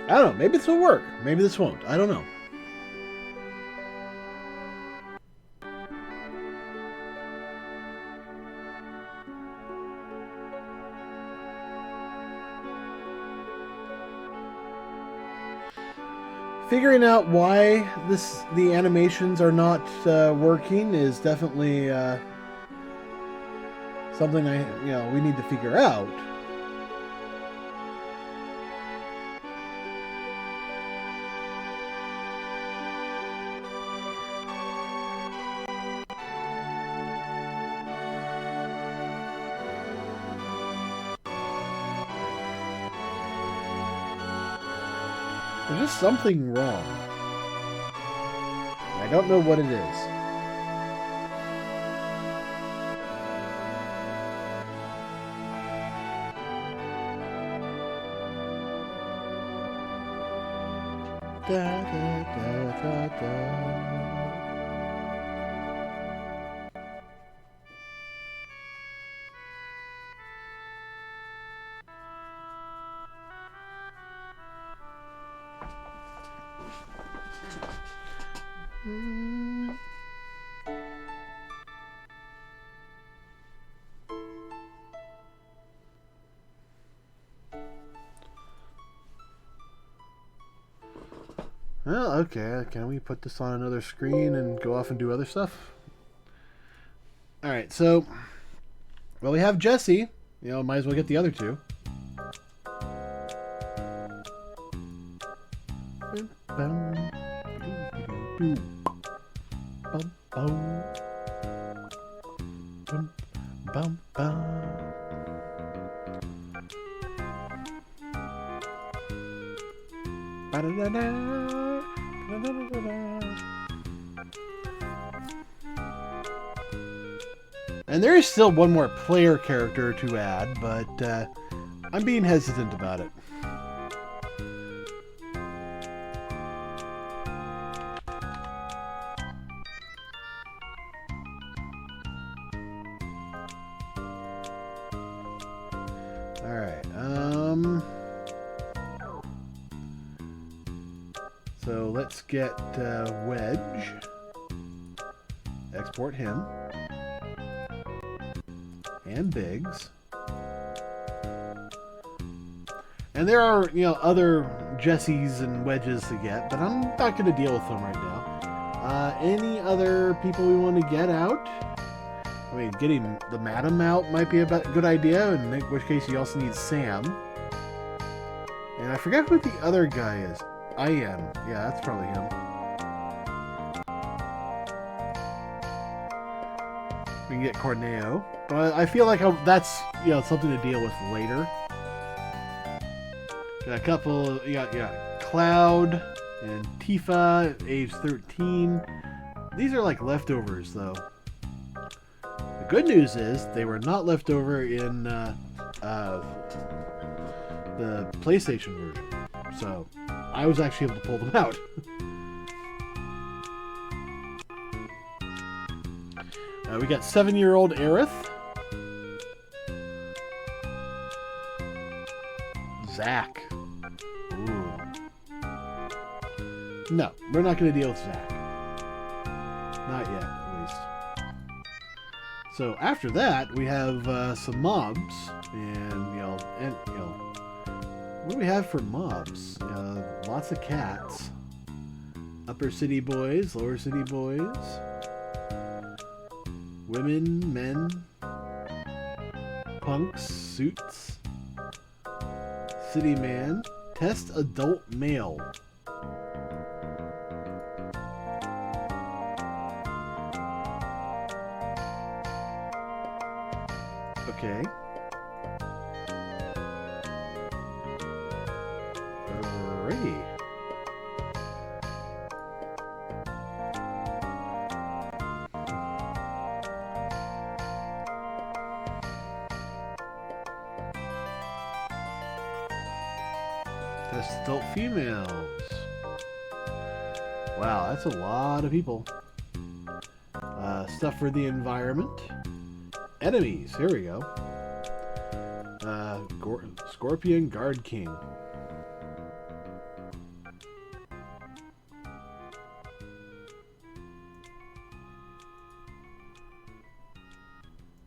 I don't know. Maybe this will work. Maybe this won't. I don't know. Figuring out why the animations are not working is definitely something we need to figure out. There's just something wrong. I don't know what it is. Da, da, da, da, da. Well, okay. Can we put this on another screen and go off and do other stuff? Alright, so... Well, we have Jesse. Might as well get the other two. And there is still one more player character to add, but I'm being hesitant about it. So let's get Wedge. Export him. And Biggs. And there are, other Jessies and Wedges to get, but I'm not going to deal with them right now. Any other people we want to get out? I mean, getting the Madam out might be a good idea, in which case you also need Sam. And I forgot who the other guy is. Ian. Yeah, that's probably him. We can get Corneo. But I feel like that's, you know, something to deal with later. Got a couple, you got Cloud and Tifa, age 13. These are like leftovers, though. The good news is they were not left over in the PlayStation version. So I was actually able to pull them out. We got 7-year-old Aerith. Zack. Ooh. No, we're not going to deal with Zack. Not yet, at least. So after that, we have some mobs, and what do we have for mobs? Lots of cats. Upper city boys, lower city boys. Women, men, punks, suits, city man, test adult male. Okay. Alrighty. Test adult females. Wow, that's a lot of people. Stuff for the environment. Enemies. Here we go. Scorpion Guard King.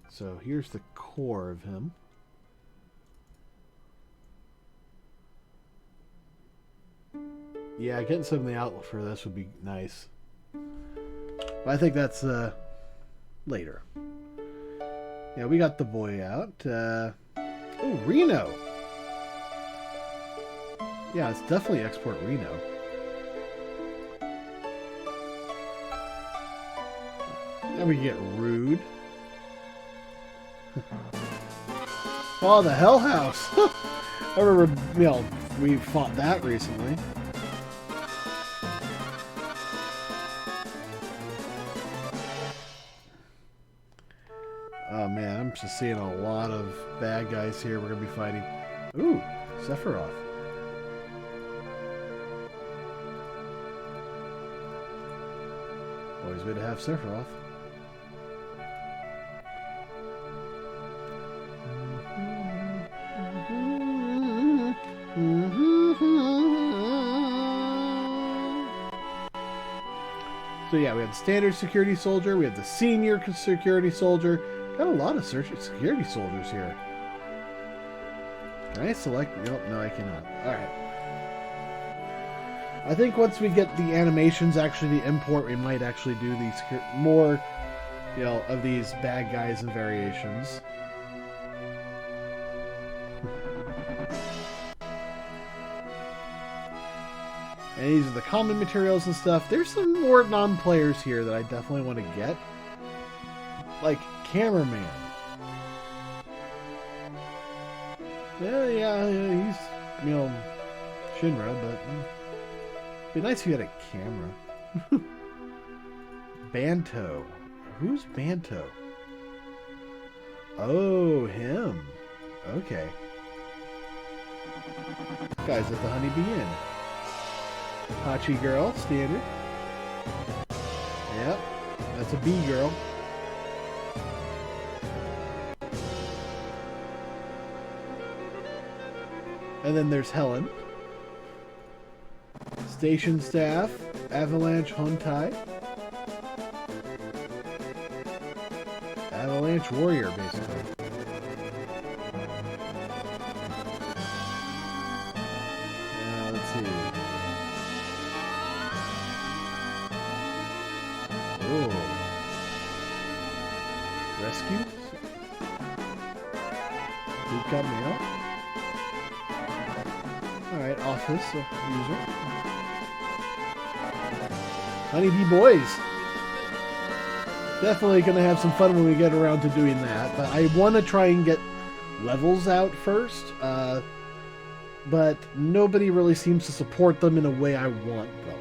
So here's the core of him. Yeah, getting some of the outlet for this would be nice. But I think that's later. Yeah, we got the boy out. Oh, Reno. Yeah, it's definitely export Reno. Then we get Rude. Oh, the Hell House. I remember, we fought that recently. Oh man, I'm just seeing a lot of bad guys here we're going to be fighting. Ooh, Sephiroth. Always good to have Sephiroth. So yeah, we have the standard security soldier, we have the senior security soldier. Got a lot of security soldiers here. Can I select? Nope, no, I cannot. Alright. I think once we get the animations, actually the import, we might actually do these more, of these bad guys and variations. And these are the common materials and stuff. There's some more non-players here that I definitely want to get. Like Cameraman. Yeah, he's, Shinra, but it'd be nice if you had a camera. Banto. Who's Banto? Oh, him. Okay. This guy's at the Honeybee Inn. Hachi girl, standard. Yep, that's a bee girl. And then there's Helen. Station staff, Avalanche Hontai. Avalanche warrior, basically. Let's see. Oh. Rescue? Who got me out? Alright, office user. Honeybee Boys. Definitely going to have some fun when we get around to doing that. But I want to try and get levels out first. But nobody really seems to support them in a way I want them.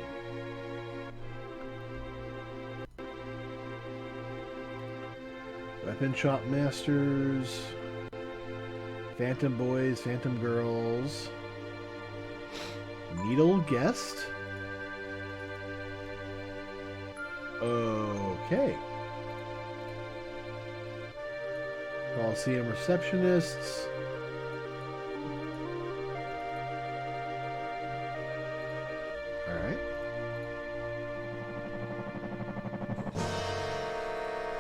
Weapon Shop Masters, Phantom Boys, Phantom Girls, Needle Guest. Okay. Coliseum Receptionists. Alright.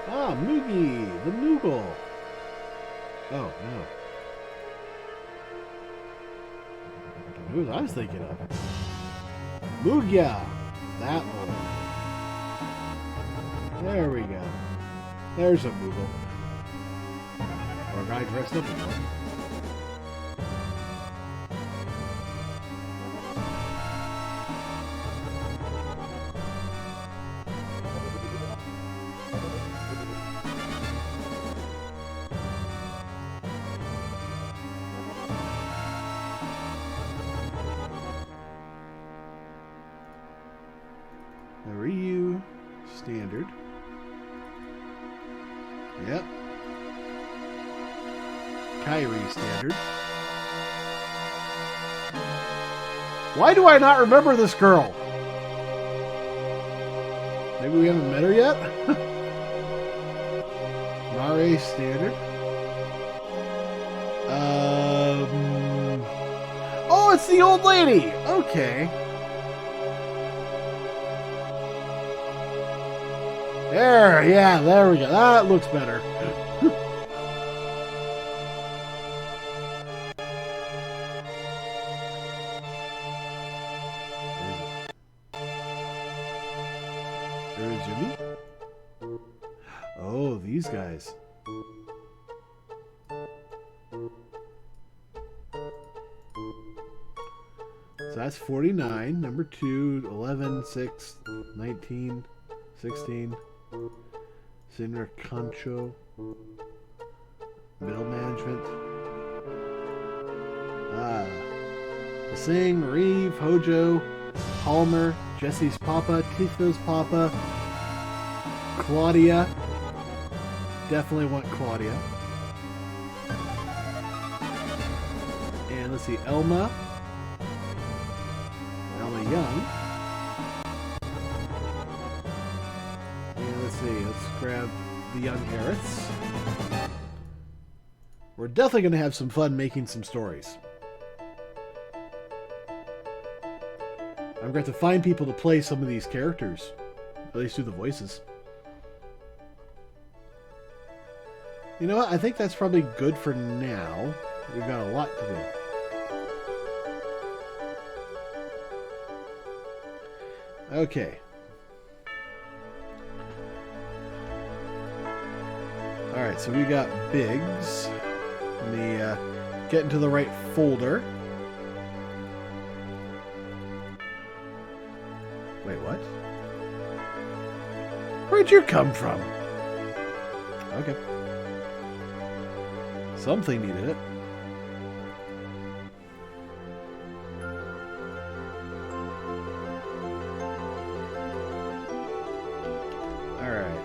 Ah, Moogie, the Moogle. Oh, no. Who I was thinking of? Moogia. That one. There we go. There's a Moogle. Or a guy dressed up in one. The Ryu standard. Yep. Kyrie standard. Why do I not remember this girl? Maybe we haven't met her yet? Mare standard. Oh, it's the old lady! Okay. There we go. That looks better. Jimmy? Oh, these guys. So that's 49. Number 2, 11, 6, 19, 16. Sinra Concho. Middle management. Singh, Reeve, Hojo, Palmer, Jesse's Papa, Tifa's Papa, Claudia. Definitely want Claudia. And let's see, Elma. Elma Young. And let's see, let's grab the young Aeriths. We're definitely going to have some fun making some stories. I'm going to find people to play some of these characters. At least do the voices. You know what? I think that's probably good for now. We've got a lot to do. Okay. Alright, so we got Biggs. Let me get into the right folder. Wait, what? Where'd you come from? Okay. Something needed it. Alright.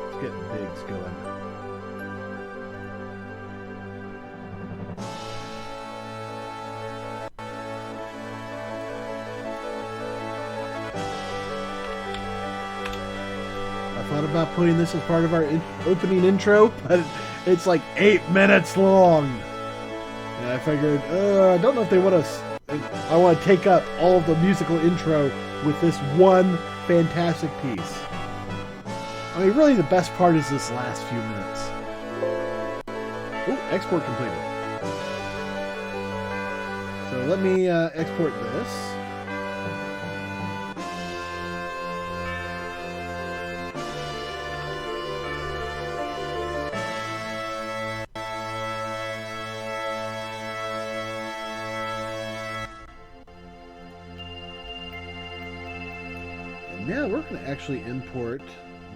Let's get Biggs going. Thought about putting this as part of our opening intro, but it's like 8 minutes long. And I figured, I don't know if they want to. I want to take up all of the musical intro with this one fantastic piece. I mean, really, the best part is this last few minutes. Oh, export completed. So let me export this. now we're going to actually import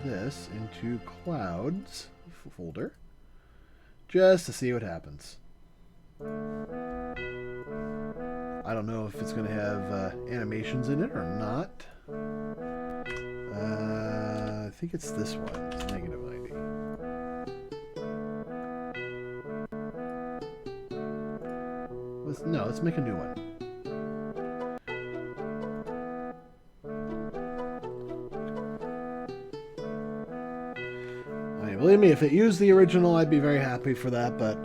this into Clouds folder just to see what happens. I don't know if it's going to have animations in it or not. I think it's this one. It's negative 90. No, let's make a new one. I mean, believe me, if it used the original, I'd be very happy for that, but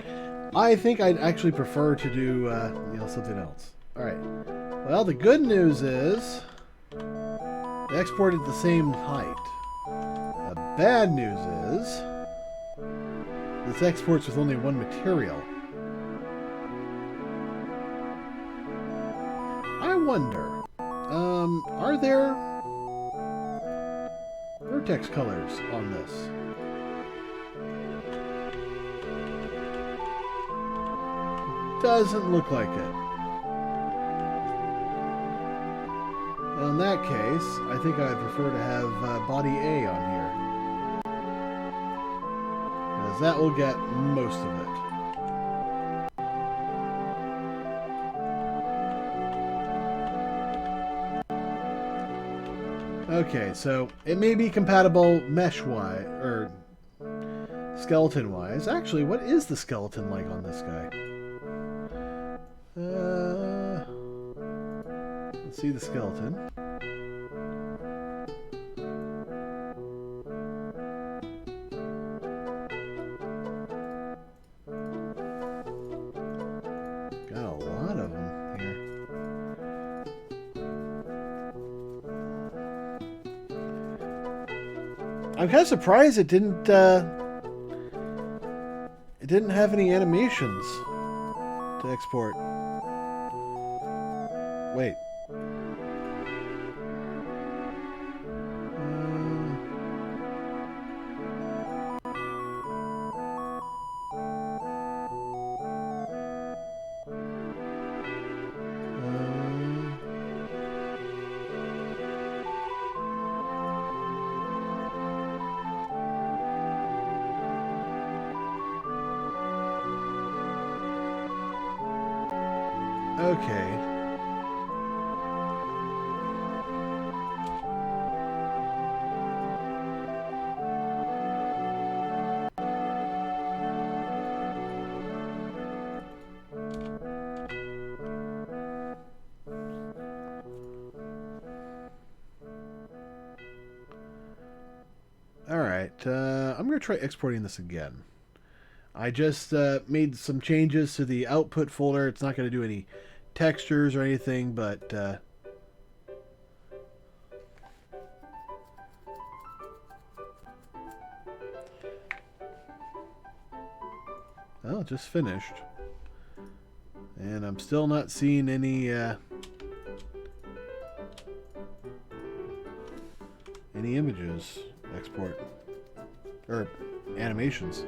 I think I'd actually prefer to do something else. Alright. Well, the good news is they exported the same height. The bad news is this exports with only one material. I wonder, are there vertex colors on this? Doesn't look like it. Well, in that case, I think I'd prefer to have body A on here, because that will get most of it. Okay, so it may be compatible mesh-wise, or skeleton-wise. Actually, what is the skeleton like on this guy? Let's see the skeleton. Got a lot of them here. I'm kind of surprised it didn't have any animations to export. Wait. Okay. Alright, I'm going to try exporting this again. I just made some changes to the output folder. It's not going to do any textures or anything, but well, it just finished. And I'm still not seeing any images export or animations.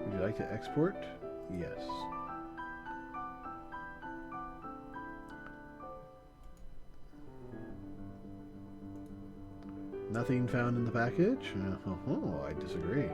Would you like to export? Yes. Nothing found in the package? Oh, I disagree.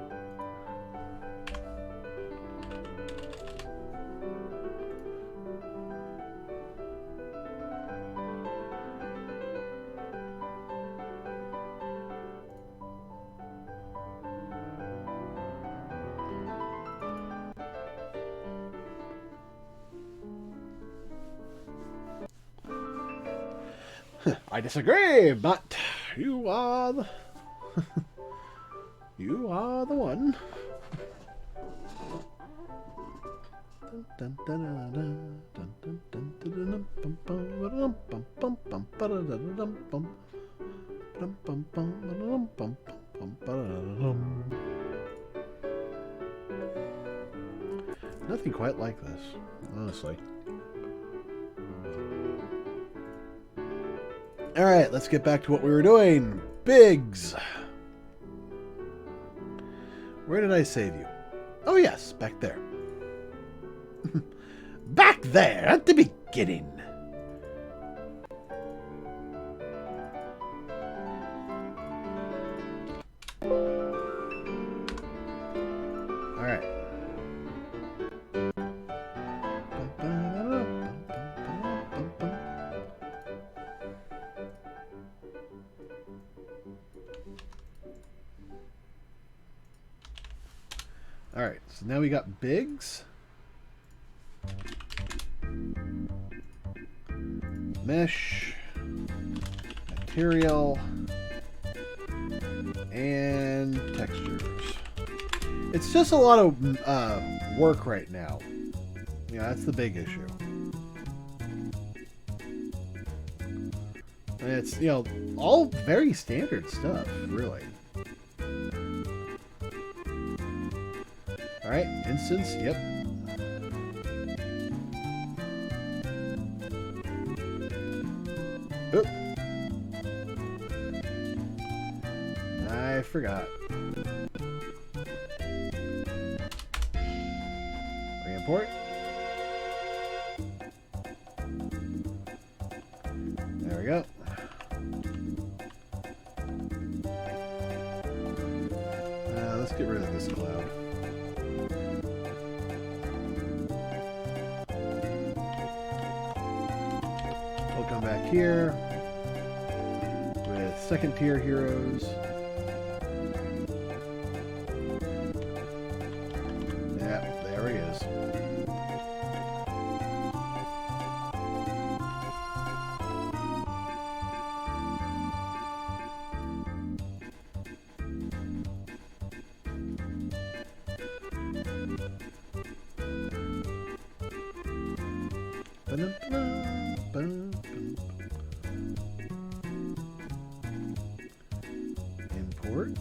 I disagree, but you are the you are the one. Nothing quite like this, honestly. Alright, let's get back to what we were doing. Biggs. Where did I save you? Oh yes, back there. Back there at the beginning. Alright. Alright, so now we got Biggs. Mesh. Material. And textures. It's just a lot of work right now. Yeah, that's the big issue. And it's, you know, all very standard stuff, really. Alright, instance, yep. Oop. I forgot. Re-import. There we go. Let's get rid of this cloud. We'll come back here with second tier heroes. Yeah, there he is. Import.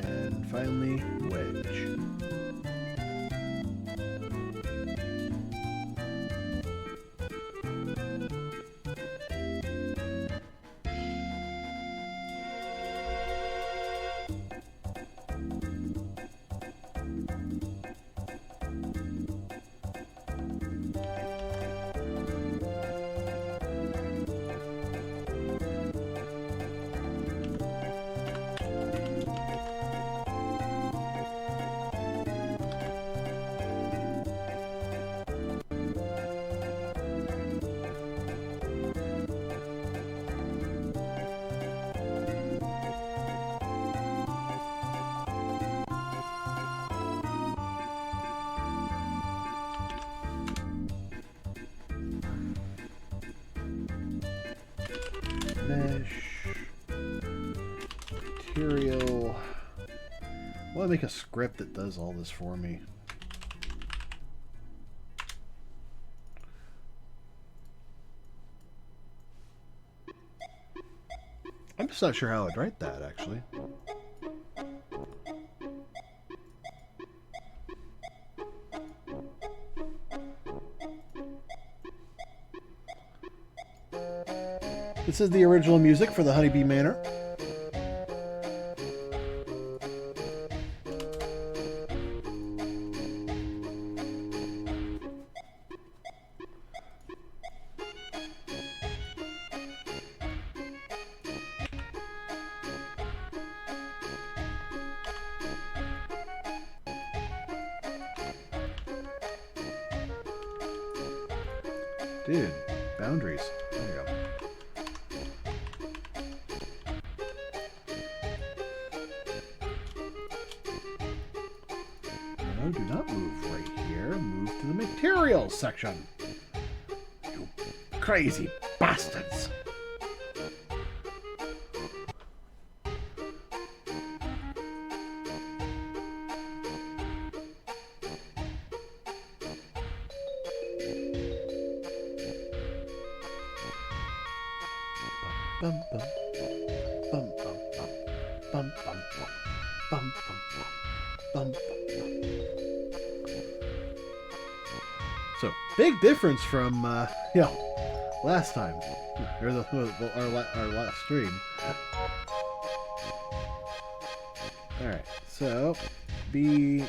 And finally, wedge. Mesh. Material. I want to make a script that does all this for me. I'm just not sure how I'd write that, actually. This is the original music for the Honeybee Manor. Dude, boundaries. There you go. No, do not move right here. Move to the materials section. You crazy bastards. Bum bum bum bum bum bum bum bum bum bum So, big difference from, last time. Or our last stream. Alright, so, B-O-A-O...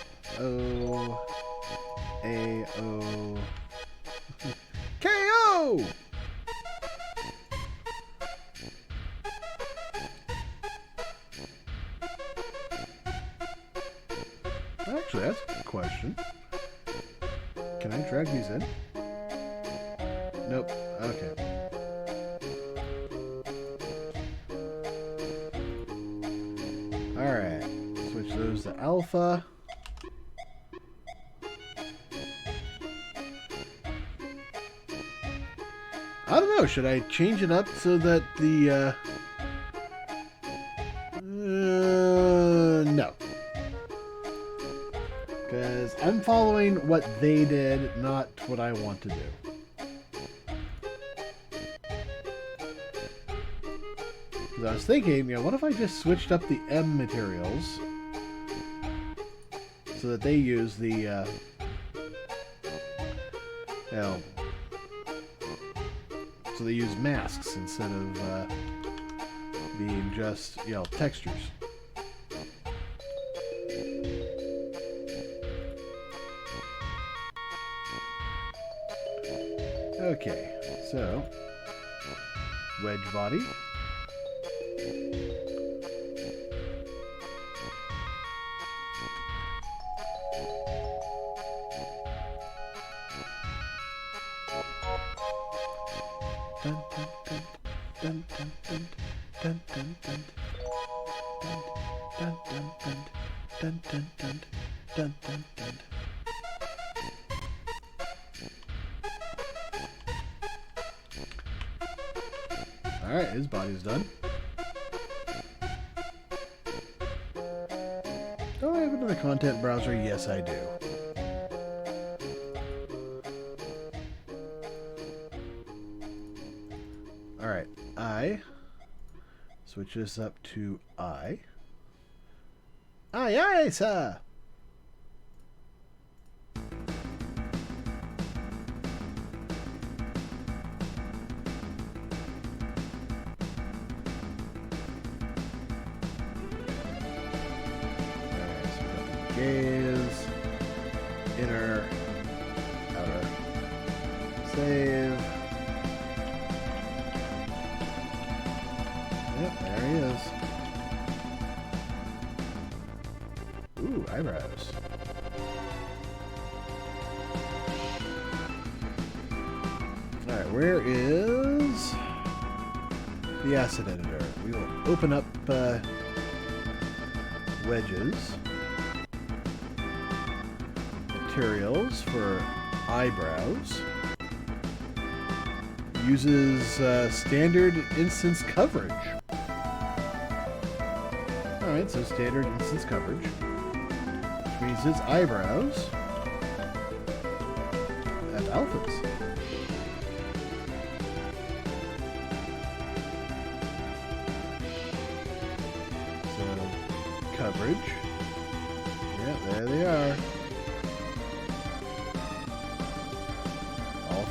K-O! Actually, that's a good question. Can I drag these in? Nope. Okay. Alright. Switch those to alpha. I don't know. Should I change it up so that the... no. Because I'm following what they did, not what I want to do. Because I was thinking, what if I just switched up the M materials so that they use the, so they use masks instead of being just, textures. Okay, so wedge body. Dun, dun, dun, dun, dun, dun, dun, dun, dun, dun, dun, dun, dun, dun, dun, dun. Alright, his body's done. Do I have another content browser? Yes, I do. Alright, I switch this up to I. Aye, aye, sir! Gaze, inner, outer, save. Yep, there he is. Ooh, eyebrows. Alright, where is the asset editor? We will open up wedges. Materials for eyebrows. Uses standard instance coverage. Alright, so standard instance coverage. Which means his eyebrows have alphas. So, coverage. Yeah, there they are.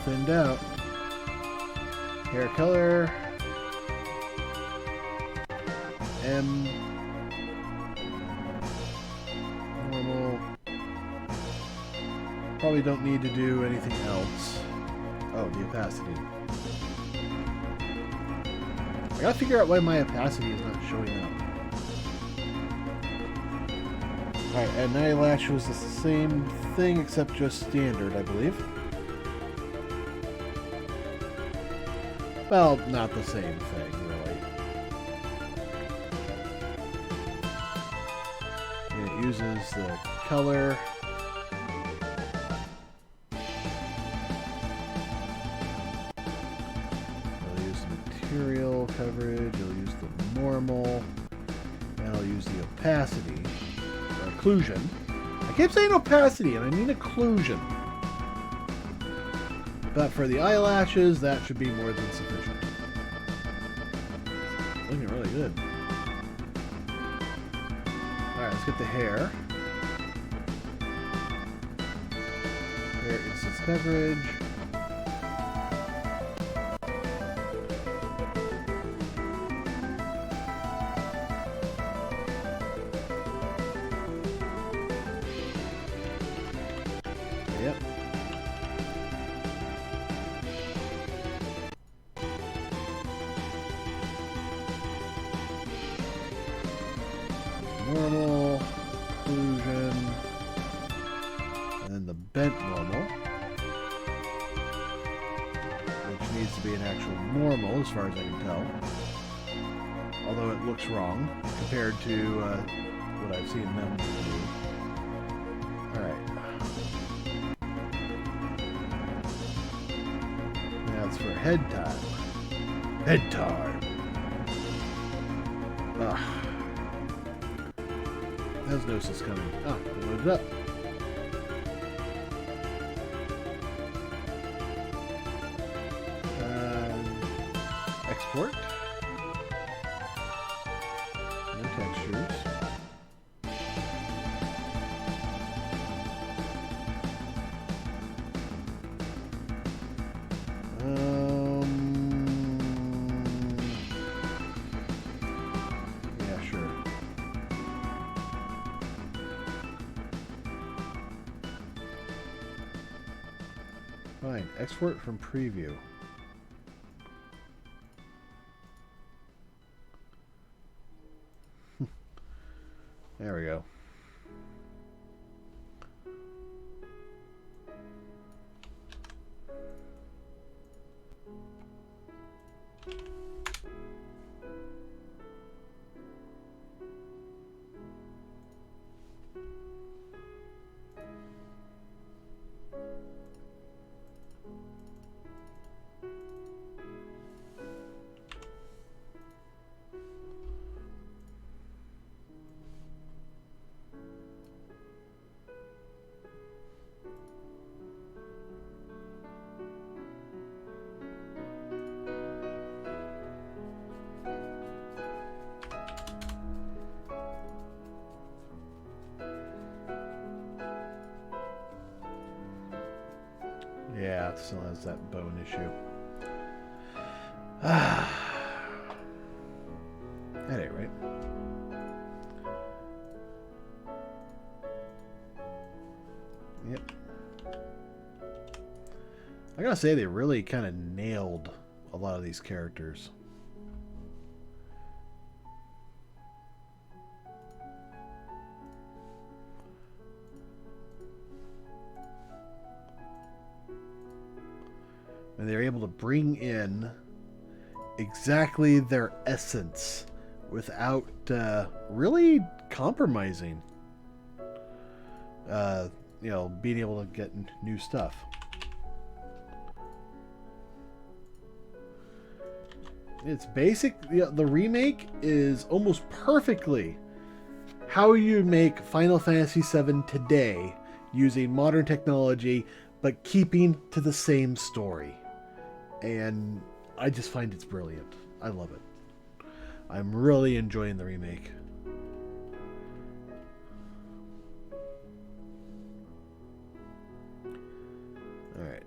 Thinned out. Hair color. M. Normal. Probably don't need to do anything else. Oh, the opacity. I gotta figure out why my opacity is not showing up. Alright, and eyelash was the same thing except just standard, I believe. Well, not the same thing, really. And it uses the color. I'll use the material coverage, I'll use the normal, and I'll use the opacity, or occlusion. I keep saying opacity, and I mean occlusion. But for the eyelashes, that should be more than sufficient. Looking really good. Alright, let's get the hair. Hair instance beverage. Yep. Normal, inclusion, and then the bent normal, which needs to be an actual normal as far as I can tell. Although it looks wrong compared to what I've seen them do. Alright. Now it's for head time. Head time! Ugh. How's Gnosis coming? Ah, it loaded up. Export. No textures. Yeah, sure. Fine. Export from preview. There we go. Yeah, it still has that bone issue. At any rate. Yep. I gotta say, they really kind of nailed a lot of these characters. And they're able to bring in exactly their essence without really compromising. You know, being able to get new stuff. It's basic. The remake is almost perfectly how you make Final Fantasy VII today using modern technology, but keeping to the same story. And I just find it's brilliant. I love it. I'm really enjoying the remake. Alright.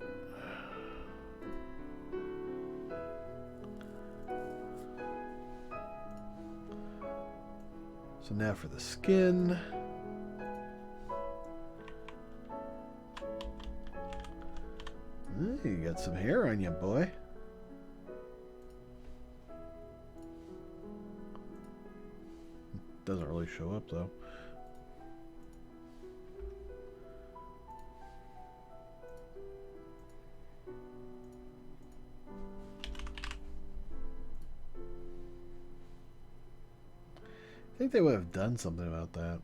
So now for the skin. You got some hair on you, boy. Doesn't really show up, though. I think they would have done something about that.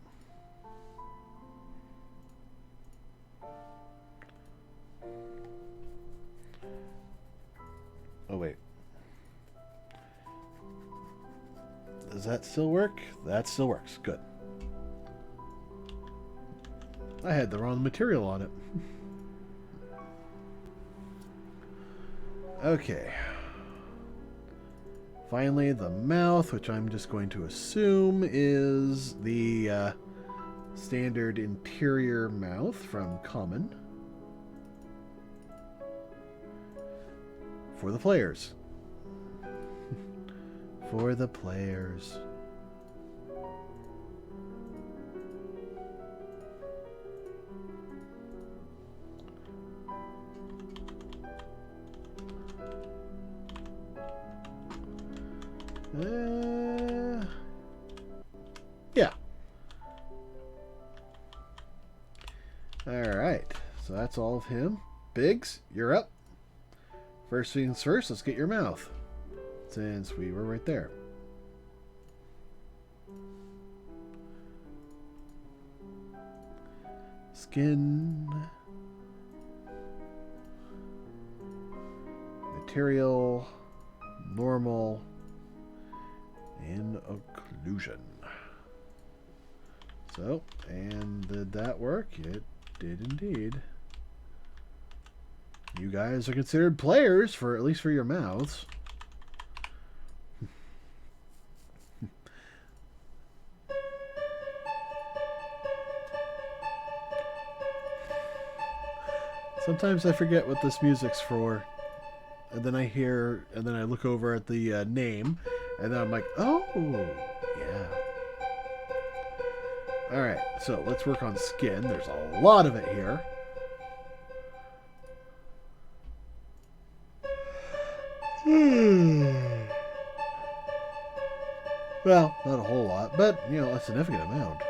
Oh, wait. Does that still work? That still works. Good. I had the wrong material on it. Okay. Finally, the mouth, which I'm just going to assume is the standard interior mouth from Common. for the players. For the players. Yeah. Alright, so that's all of him. Biggs, you're up. First things first, let's get your mouth. Since we were right there. Skin. Material. Normal. And occlusion. So, and did that work? It did indeed. You guys are considered players, for at least for your mouths. Sometimes I forget what this music's for, and then I hear, and then I look over at the name, and then I'm like, oh, yeah. Alright, so let's work on skin. There's a lot of it here. Well, not a whole lot, but, you know, a significant amount.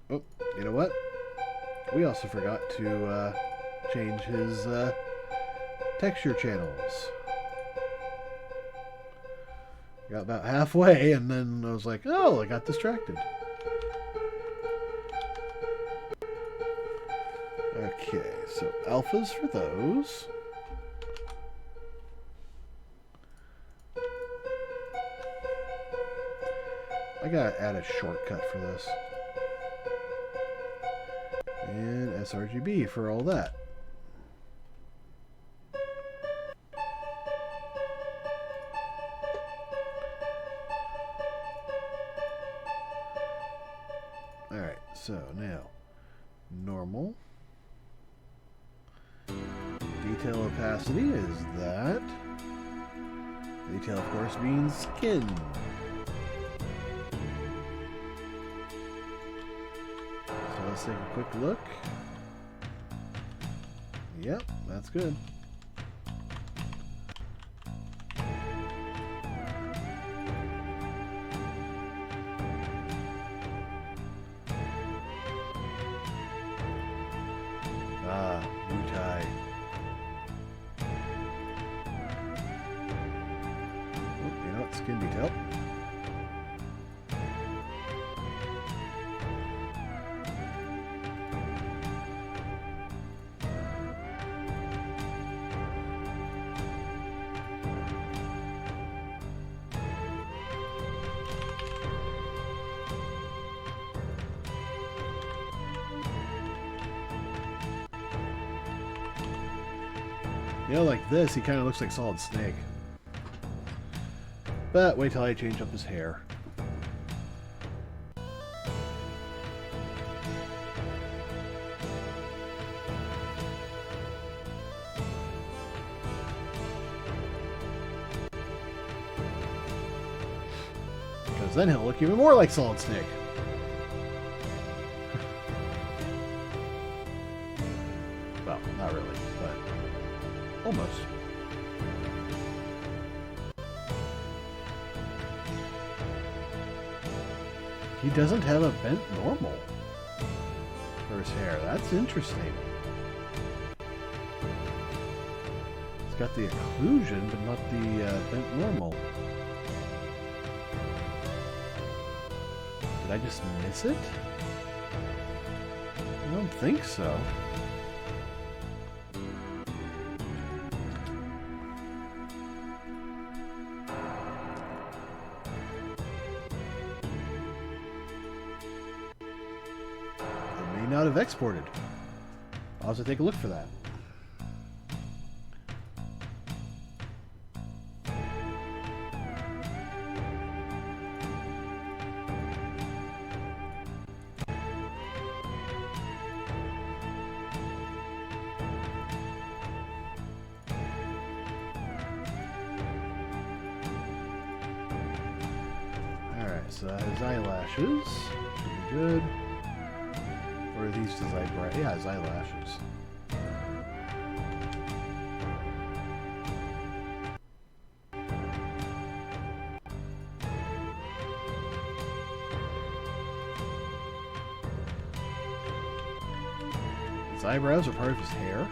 Oh, you know what? We also forgot to change his texture channels. Got about halfway, and then I was like, oh, I got distracted. Okay, so alphas for those. I gotta add a shortcut for this. And sRGB for all that. Alright, so now normal. Detail opacity is that. Detail, of course, means skin. So let's take a quick look. Yep, that's good. Skin detail. You know, like this, he kind of looks like Solid Snake. But wait till I change up his hair. Because then he'll look even more like Solid Snake. Well, not really, but almost. He doesn't have a bent normal for his hair. That's interesting. It's got the occlusion, but not the bent normal. Did I just miss it? I don't think so. Not have exported. I'll have to take a look for that. his eyelashes. Should be good. Or are these his eyebrows? Yeah, his eyelashes. His eyebrows are part of his hair.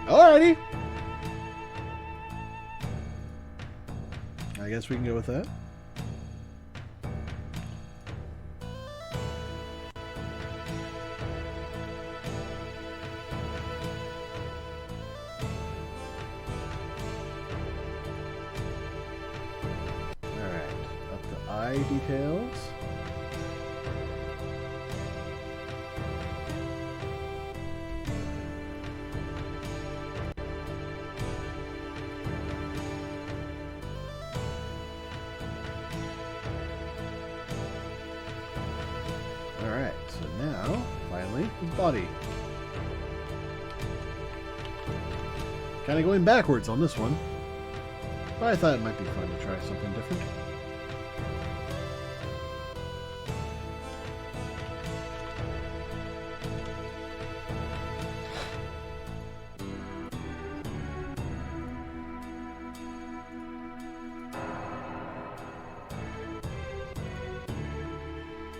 Alrighty! I guess we can go with that. Alright, up to eye details. Alright, so now, finally, his body. Kind of going backwards on this one. But I thought it might be fun to try something different.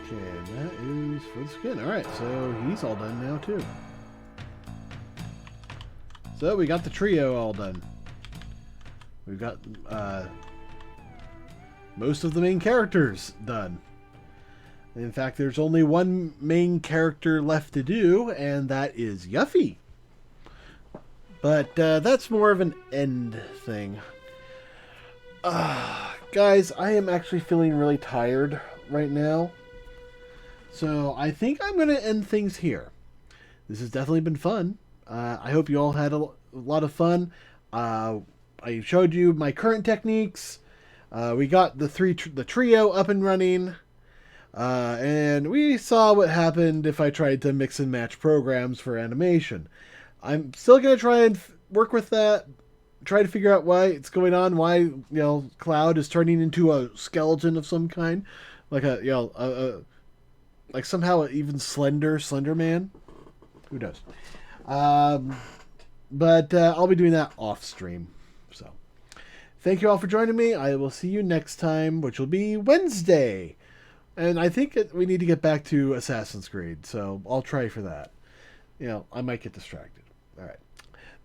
Okay, that is for the skin. Alright, so he's all done now too. So we got the trio all done. We've got most of the main characters done. In fact, there's only one main character left to do, and that is Yuffie. But that's more of an end thing. Guys, I am actually feeling really tired right now. So I think I'm going to end things here. This has definitely been fun. I hope you all had a lot of fun. I showed you my current techniques. We got the trio up and running. And we saw what happened if I tried to mix and match programs for animation. I'm still going to try and work with that. Try to figure out why it's going on. Why, Cloud is turning into a skeleton of some kind. Like like somehow even Slender Man. Who knows? But I'll be doing that off stream. So thank you all for joining me. I will see you next time, which will be Wednesday. And I think we need to get back to Assassin's Creed. So I'll try for that. I might get distracted. All right.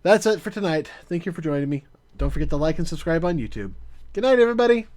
That's it for tonight. Thank you for joining me. Don't forget to like and subscribe on YouTube. Good night, everybody.